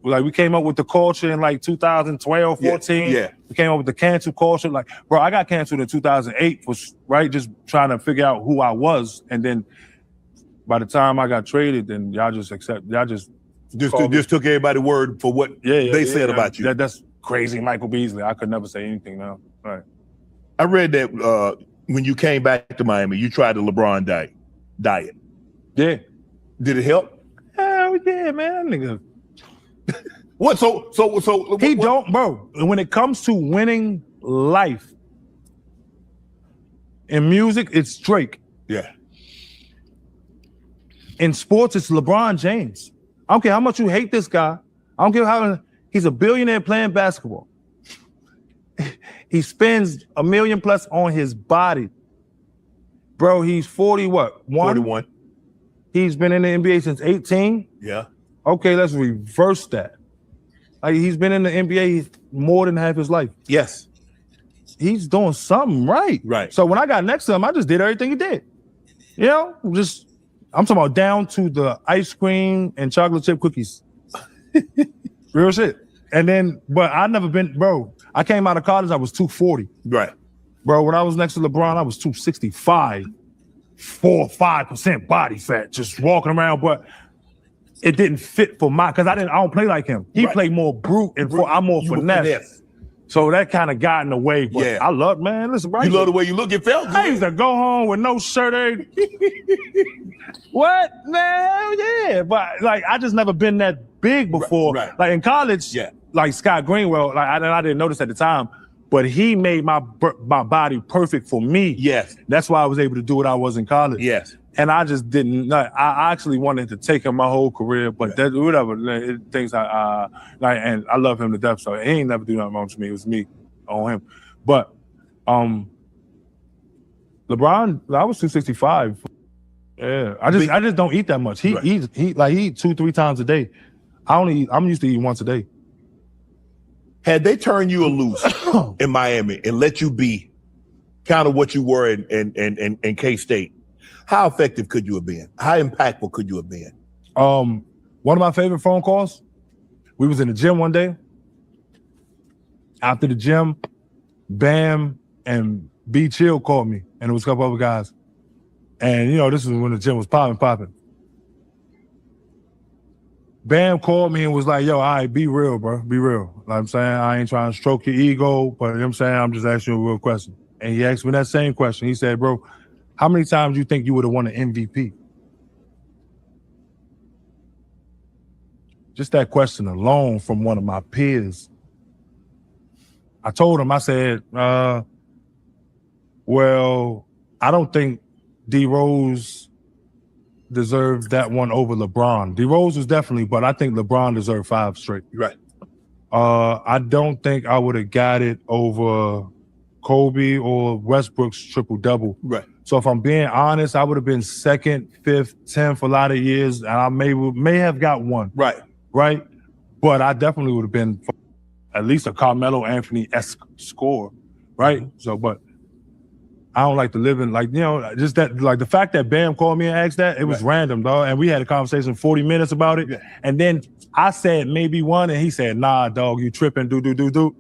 Like we came up with the culture in like 2012, 14. Yeah. We came up with the cancel culture. Like, bro, I got canceled in 2008 for just trying to figure out who I was. And then by the time I got traded, then y'all just took everybody's word for what they said about you. That's crazy, Michael Beasley. I could never say anything now. Right. I read that when you came back to Miami, you tried the LeBron diet. Yeah. Did it help? Hell yeah, man. That nigga. What? So he don't, bro. When it comes to winning life in music, it's Drake. Yeah. In sports, it's LeBron James. I don't care how much you hate this guy. I don't care how he's a billionaire playing basketball. He spends $1 million plus on his body. Bro, he's 41. He's been in the NBA since 18. Yeah. Okay, let's reverse that. Like he's been in the NBA more than half his life. Yes. He's doing something right. Right. So when I got next to him, I just did everything he did. I'm talking about down to the ice cream and chocolate chip cookies. Real shit. And then, but I never been, bro, I came out of college, I was 240. Right. Bro, when I was next to LeBron, I was 265. 4 or 5% body fat, just walking around, but it didn't fit for because I don't play like him. He played more brute and I'm more finesse. So that kind of got in the way. But I love, man, listen, bro. You love the way you look. It felt good. I used to go home with no shirt. What, man? Yeah, but like I just never been that big before. Right. Like in college, like Scott Greenwell, like I didn't notice at the time, but he made my body perfect for me. Yes. That's why I was able to do what I was in college. Yes. And I just didn't. I actually wanted to take him my whole career, but that whatever things I like, and I love him to death. So he ain't never do nothing wrong to me. It was me on him. But LeBron, I was 265. Yeah, I just don't eat that much. He eats 2-3 times a day. I'm used to eating once a day. Had they turned you loose in Miami and let you be kind of what you were in K-State, how effective could you have been? How impactful could you have been? One of my favorite phone calls, we was in the gym one day. After the gym, Bam and B Chill called me, and it was a couple other guys. And, you know, this was when the gym was popping. Bam called me and was like, yo, all right, be real, bro. Be real. Like I'm saying, I ain't trying to stroke your ego, but you know what I'm saying, I'm just asking you a real question. And he asked me that same question. He said, bro, how many times do you think you would have won an MVP? Just that question alone from one of my peers. I told him, I said, well, I don't think D Rose deserved that one over LeBron. D Rose was definitely, but I think LeBron deserved 5 straight. Right. I don't think I would have got it over Kobe or Westbrook's triple-double. Right. So if I'm being honest, I would have been 2nd, 5th, 10th for a lot of years, and I may have got one. Right. Right? But I definitely would have been at least a Carmelo Anthony-esque score. Right? So, but I don't like to live in, like, you know, just that, like the fact that Bam called me and asked that, it was random, dog. And we had a conversation 40 minutes about it. Yeah. And then I said maybe one, and he said, nah, dog, you tripping, do.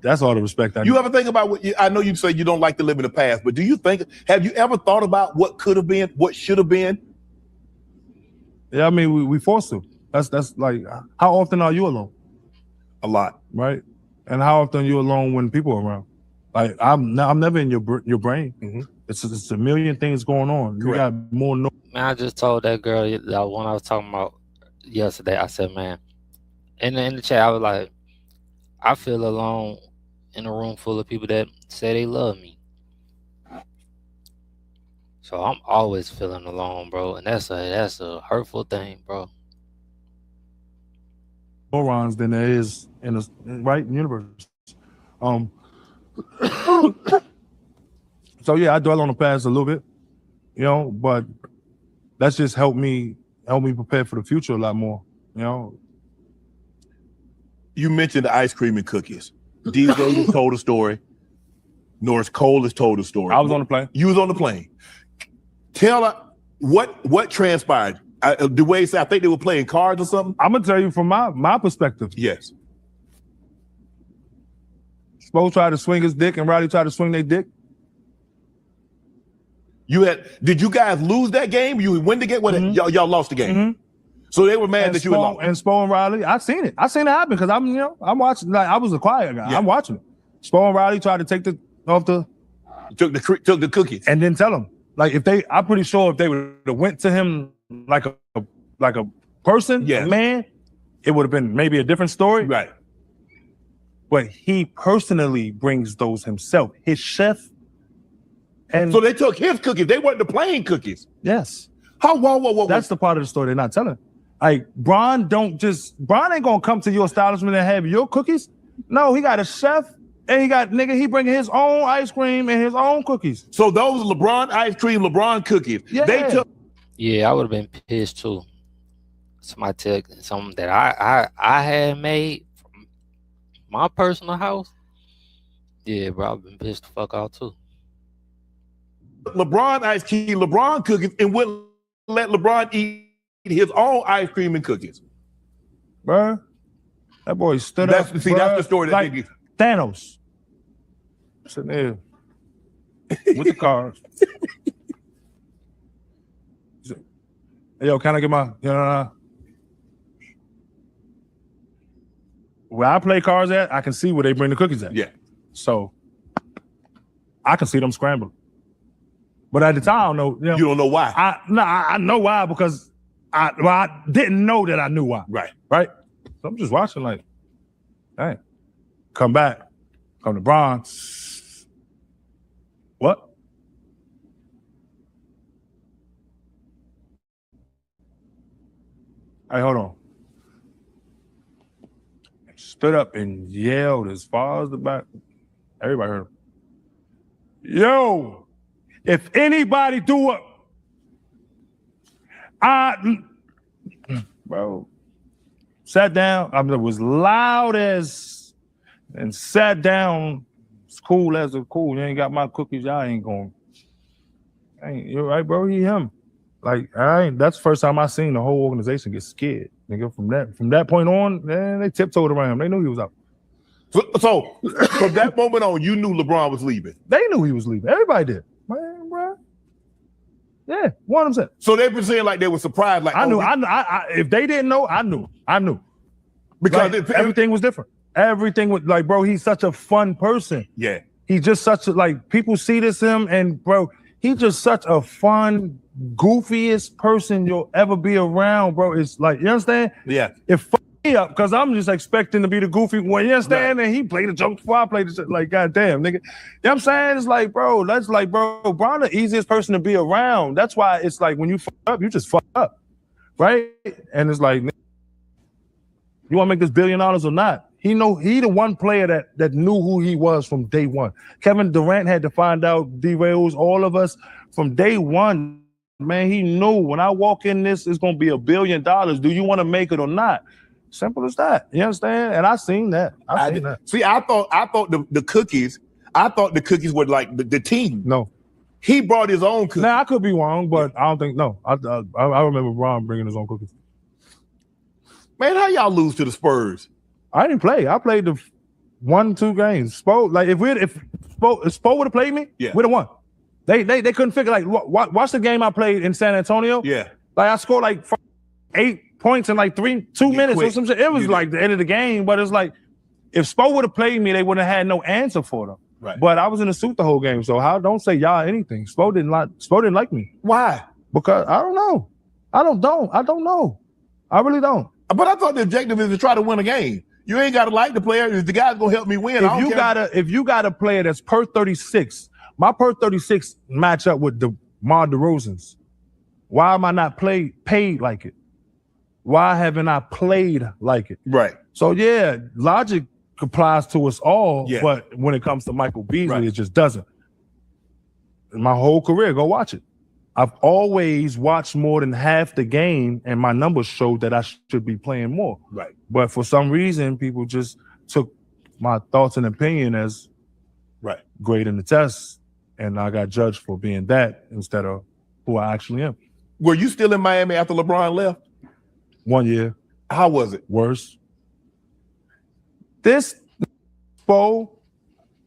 That's all the respect I need. You ever think about I know you say you don't like to live in the past, but have you ever thought about what could have been, what should have been? Yeah, I mean, we forced to. That's like, how often are you alone? A lot. Right? And how often are you alone when people are around? Like, I'm never in your brain. Mm-hmm. It's a million things going on. You got more. Man, I just told that girl that one I was talking about yesterday. I said, man, in the chat, I was like, I feel alone in a room full of people that say they love me. So I'm always feeling alone, bro, and that's a hurtful thing, bro. Morons than there is in the universe. So yeah, I dwell on the past a little bit, you know, but that's just helped me prepare for the future a lot more, you know. You mentioned the ice cream and cookies. DJ told a story. Norris Cole has told a story. I was on the plane. You was on the plane. Tell her what transpired. The way I think they were playing cards or something. I'm gonna tell you from my perspective. Yes. Spo tried to swing his dick and Riley tried to swing their dick. Did you guys lose that game? You win the game? Y'all lost the game. Mm-hmm. So they were mad that you had lost. And Spo and Riley, I seen it happen because I'm watching. Like, I was a quiet guy. Yeah. I'm watching it. Spo and Riley tried to take took the cookies and didn't tell him. Like I'm pretty sure if they would have went to him like a person, a man, it would have been maybe a different story. Right. But he personally brings those himself. His chef. And so they took his cookies. They weren't the plain cookies. Yes. Whoa. That's the part of the story they're not telling. Like, Bron ain't gonna come to your establishment and have your cookies. No, he got a chef and he bringing his own ice cream and his own cookies. So those LeBron ice cream, LeBron cookies. Yeah. Yeah, I would have been pissed too. Somebody took something that I had made from my personal house. Yeah, bro, I've been pissed the fuck out too. LeBron ice cream, LeBron cookies, and wouldn't let LeBron eat his own ice cream and cookies. Bro, that boy stood up. That's the story. Like Thanos. Sitting there with the cards. Hey, yo, can I get my, where I play cards at, I can see where they bring the cookies at. Yeah. So I can see them scrambling. But at the time, I don't know. You don't know why. I know why because I didn't know that I knew why. Right. So I'm just watching like, dang. Come back. Come to Bronx. What? Hey, hold on. Stood up and yelled as far as the back. Everybody heard him. Yo, if anybody do it, bro, sat down. I mean, it was loud as, and sat down. It's cool as a cool. You ain't got my cookies. Y'all ain't going. You're right, bro. He him. Like that's the first time I seen the whole organization get scared. Nigga, from that point on, man, they tiptoed around him. They knew he was out. So from that moment on, you knew LeBron was leaving. They knew he was leaving. Everybody did. Man, bro. Yeah, 100%. So they've been saying like they were surprised. Like I knew. If they didn't know, I knew. Because like, everything was different. Everything was like, bro, he's such a fun person. Yeah. He's just such a, like, people see this him and bro, he's just such a fun, goofiest person you'll ever be around, bro. It's like, you understand? Yeah. It fucked me up because I'm just expecting to be the goofy one. You understand? Right. And he played the joke before I played the shit. Like, goddamn, nigga. You know what I'm saying? It's like, bro, Brown the easiest person to be around. That's why it's like when you fuck up, you just fuck up. Right? And it's like, you want to make this $1 billion or not? He the one player that knew who he was from day one. Kevin Durant had to find out, derails all of us from day one. Man, he knew when I walk in this, it's gonna be $1 billion. Do you want to make it or not? Simple as that. You understand? And I seen that. See, I thought the cookies. I thought the cookies were like the team. No, he brought his own cookies. Now I could be wrong, but I don't think no. I remember Ron bringing his own cookies. Man, how y'all lose to the Spurs? I didn't play. I played the 1-2 games. Spo, like if Spo would have played me, we'd have won. They couldn't figure, like, watch the game I played in San Antonio. Yeah. Like I scored like 8 points in like 2 minutes or some shit. It was like the end of the game, but it's like if Spo would have played me, they wouldn't have had no answer for them. Right. But I was in the suit the whole game, so don't say y'all anything. Spo didn't like me. Why? Because I don't know. I don't know. I really don't. But I thought the objective is to try to win a game. You ain't got to like the player. If the guy's gonna help me win, if you got a player that's per 36, my per 36 match up with DeMar DeRozan's. Why am I not paid like it? Why haven't I played like it? Right. So yeah, logic applies to us all, but when it comes to Michael Beasley, it just doesn't. My whole career, go watch it. I've always watched more than half the game, and my numbers showed that I should be playing more. Right. But for some reason, people just took my thoughts and opinion as great in the test, and I got judged for being that instead of who I actually am. Were you still in Miami after LeBron left? 1 year. How was it? Worse. This Spo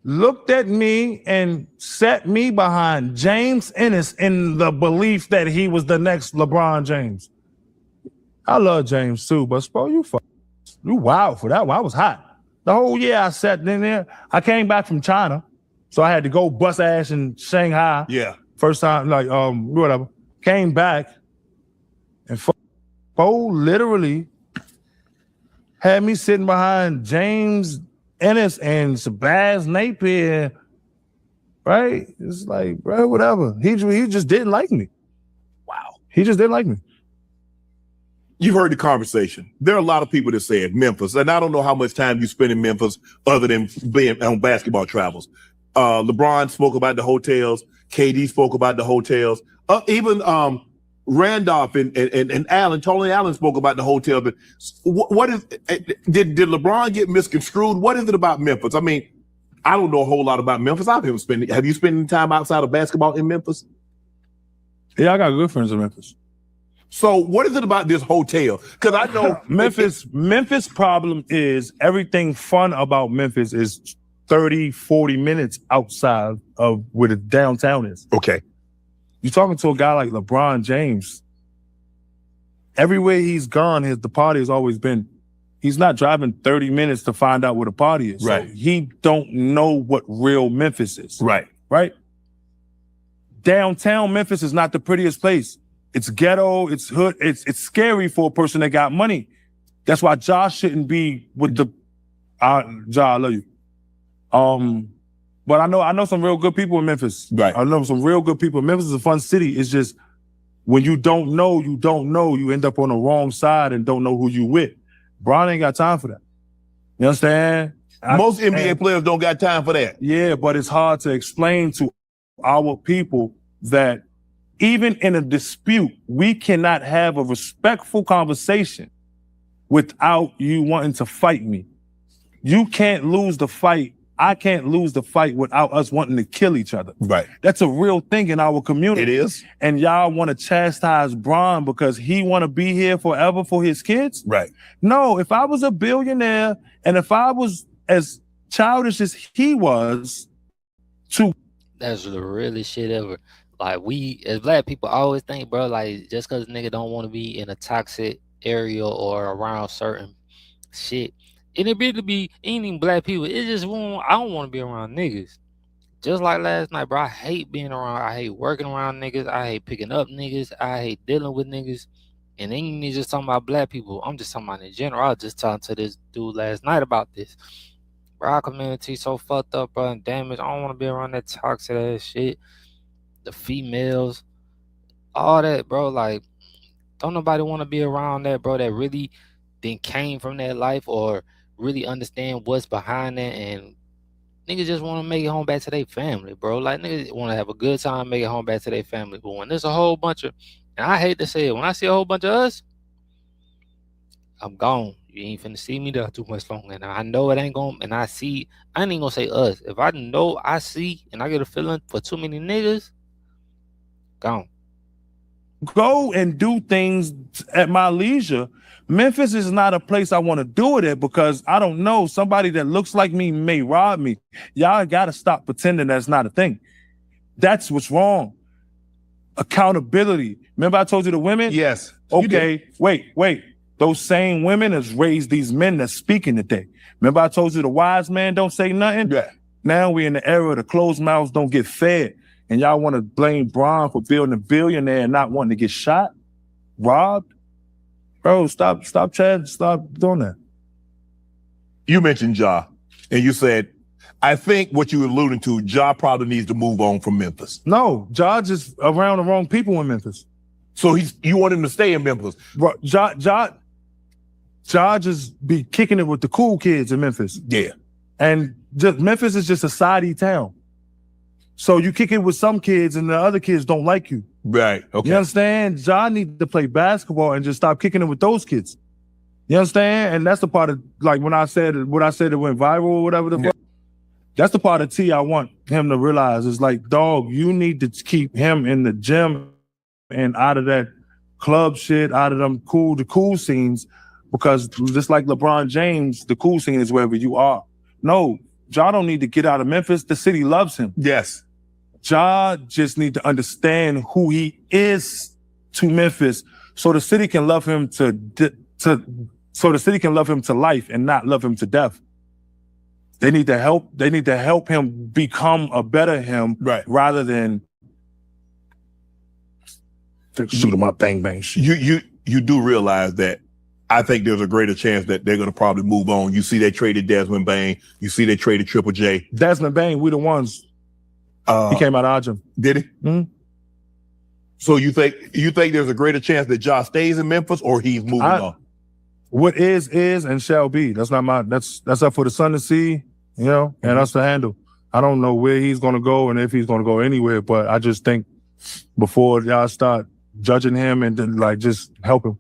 looked at me and set me behind James Ennis in the belief that he was the next LeBron James. I love James too, but Spo, you wild for that one. I was hot. The whole year I sat in there. I came back from China, so I had to go bust ass in Shanghai. Yeah. First time, like whatever. Came back, and Spo literally had me sitting behind James Ennis and Shabazz Napier, right? It's like, bro, whatever. He just didn't like me. Wow. He just didn't like me. You've heard the conversation. There are a lot of people that say Memphis, and I don't know how much time you spend in Memphis other than being on basketball travels. LeBron spoke about the hotels. KD spoke about the hotels. Even Randolph and Allen, Tony Allen spoke about the hotel. But what is did LeBron get misconstrued? What is it about Memphis? I mean, I don't know a whole lot about Memphis. Have you spent any time outside of basketball in Memphis? Yeah, I got good friends in Memphis. So what is it about this hotel? Because I know Memphis problem is everything fun about Memphis is 30, 40 minutes outside of where the downtown is. Okay. You're talking to a guy like LeBron James. everywhere he's gone, the party has always been. He's not driving 30 minutes to find out where the party is. Right. So he don't know what real Memphis is. Right. Right? Downtown Memphis is not the prettiest place. It's ghetto, it's hood, it's scary for a person that got money. That's why Josh shouldn't be with the Ja, I love you. But I know some real good people in Memphis. Right. I know some real good people. Memphis is a fun city. It's just when you don't know, you end up on the wrong side and don't know who you with. Bron ain't got time for that. You understand? Most NBA players don't got time for that. Yeah, but it's hard to explain to our people that even in a dispute, we cannot have a respectful conversation without you wanting to fight me. You can't lose the fight. I can't lose the fight without us wanting to kill each other. Right. That's a real thing in our community. It is. And y'all want to chastise Bron because he want to be here forever for his kids? Right. No, if I was a billionaire and if I was as childish as he was That's the realest shit ever. Like, we as black people always think, bro, like, just because nigga don't want to be in a toxic area or around certain shit, and it really be ain't even black people. It just I don't want to be around niggas. Just like last night, bro. I hate being around. I hate working around niggas. I hate picking up niggas. I hate dealing with niggas. And ain't even just talking about black people. I'm just talking about in general. I was just talking to this dude last night about this. Bro, our community so fucked up, bro, and damaged. I don't want to be around that toxic ass shit. The females, all that, bro. Like, don't nobody want to be around that, bro, that really then came from that life or really understand what's behind that. And niggas just want to make it home back to their family, bro. Like, niggas want to have a good time, make it home back to their family. But when there's a whole bunch of, and I hate to say it, when I see a whole bunch of us, I'm gone. You ain't finna see me there too much longer. And I know it ain't going, and I ain't even gonna say us. If I know I see and I get a feeling for too many niggas, gone. Go and do things at my leisure. Memphis is not a place I want to do it at because I don't know, somebody that looks like me may rob me. Y'all gotta stop pretending that's not a thing. That's what's wrong. Accountability. Remember I told you the women? Yes. Okay, wait. Those same women has raised these men that's speaking today. Remember I told you the wise man don't say nothing? Yeah. Now we in the era of the closed mouths don't get fed. And y'all want to blame Bron for building a billionaire and not wanting to get shot, robbed? Bro, stop doing that. You mentioned Ja, and you said, I think what you were alluding to, Ja probably needs to move on from Memphis. No, Ja just around the wrong people in Memphis. So you want him to stay in Memphis? Bro, Ja just be kicking it with the cool kids in Memphis. Yeah. And Memphis is just a sidey town. So you kick it with some kids and the other kids don't like you. Right. Okay. You understand? Ja need to play basketball and just stop kicking it with those kids. You understand? And that's the part of, like, when I said it went viral or whatever the fuck. That's the part of T I want him to realize is like, dog, you need to keep him in the gym and out of that club shit, out of them the cool scenes, because just like LeBron James, the cool scene is wherever you are. No, Ja don't need to get out of Memphis. The city loves him. Yes. Ja just need to understand who he is to Memphis, so the city can love him to life and not love him to death. They need to help him become a better him, right? Rather than shoot him up, bang bang. You do realize that I think there's a greater chance that they're going to probably move on. You see, they traded Desmond Bain. You see, they traded Triple J. Desmond Bain, we the ones. He came out of our gym. Did he? Mm-hmm. So you think there's a greater chance that Ja stays in Memphis or he's moving on? What is and shall be. That's not that's up for the sun to see, you know, and us to handle. I don't know where he's gonna go and if he's gonna go anywhere, but I just think before y'all start judging him and then like just help him.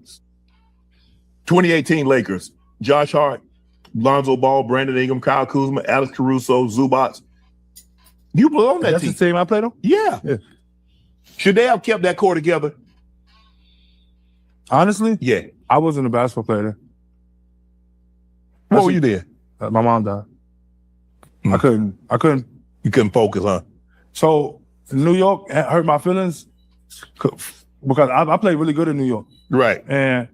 2018 Lakers, Josh Hart, Lonzo Ball, Brandon Ingram, Kyle Kuzma, Alex Caruso, Zubats. You play on that That's team. the team I played on? Yeah. Should they have kept that core together? Honestly? Yeah. I wasn't a basketball player then. What were you there? My mom died. I couldn't. You couldn't focus, huh? So New York hurt my feelings because I played really good in New York. Right. And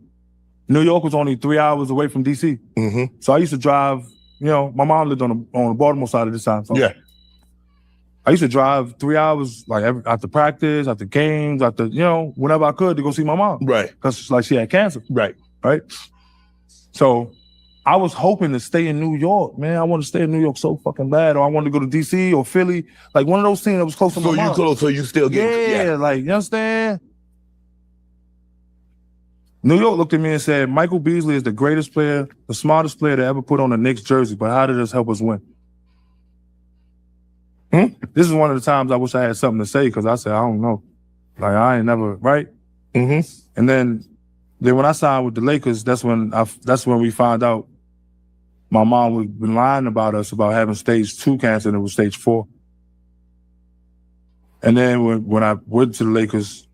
New York was only 3 hours away from DC. Mm-hmm. So I used to drive, my mom lived on the Baltimore side at this time. So yeah. I used to drive 3 hours, like after practice, after games, after, whenever I could to go see my mom. Right. Because like she had cancer. Right. Right. So I was hoping to stay in New York, man. I wanted to stay in New York so fucking bad. Or I wanted to go to DC or Philly. Like one of those teams that was close to my mom. So you still get like, you understand? New York looked at me and said, Michael Beasley is the greatest player, the smartest player to ever put on a Knicks jersey, but how did this help us win? This is one of the times I wish I had something to say because I said, I don't know. Like, I ain't never, right? Mm-hmm. And then when I signed with the Lakers, that's when we found out my mom was been lying about us about having stage 2 cancer and it was stage 4. And then when I went to the Lakers,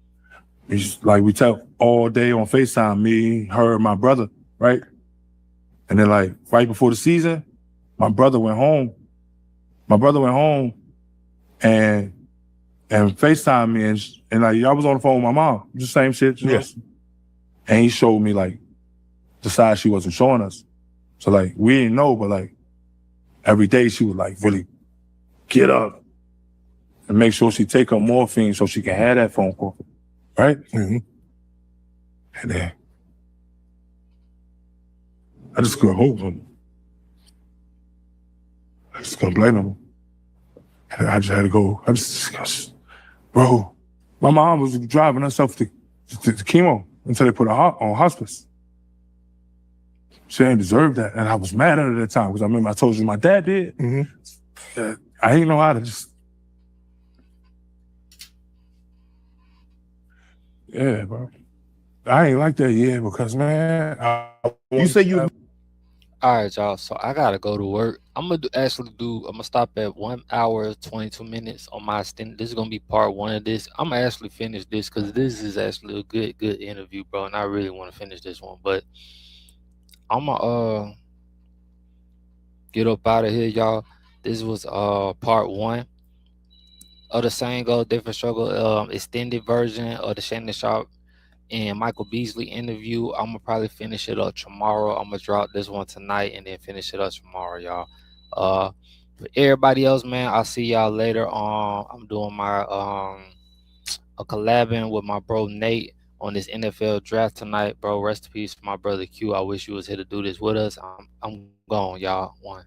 we talked all day on FaceTime, me, her, and my brother, right? And then right before the season, my brother went home. And FaceTime me and I was on the phone with my mom, the same shit. Yes. And he showed me the side she wasn't showing us. So we didn't know, but every day she would really get up and make sure she take her morphine so she can have that phone call. Right? Mm-hmm. And then I just couldn't hold him. I just couldn't blame him. And I just had to go. Bro, my mom was driving herself to chemo until they put her on hospice. She didn't deserve that. And I was mad at her at that time because I remember I told you my dad did. Mm-hmm. I didn't know how to just... Yeah, bro. I ain't like that because, man... You say you... All right, y'all. So I gotta go to work. I'm gonna stop at 1 hour 22 minutes on my stint. This is gonna be part 1 of this. I'm gonna actually finish this because this is actually a good interview, bro. And I really want to finish this one, but I'm gonna get up out of here, y'all. This was part 1 of the Same Goal, Different Struggle extended version of the Shannon Sharpe and Michael Beasley interview. I'm gonna probably finish it up tomorrow. I'm gonna drop this one tonight and then finish it up tomorrow, y'all. For everybody else, man, I'll see y'all later on. I'm doing my a collabing with my bro Nate on this NFL draft tonight, bro. Rest in peace to my brother Q. I wish you was here to do this with us. I'm gone, y'all. 1.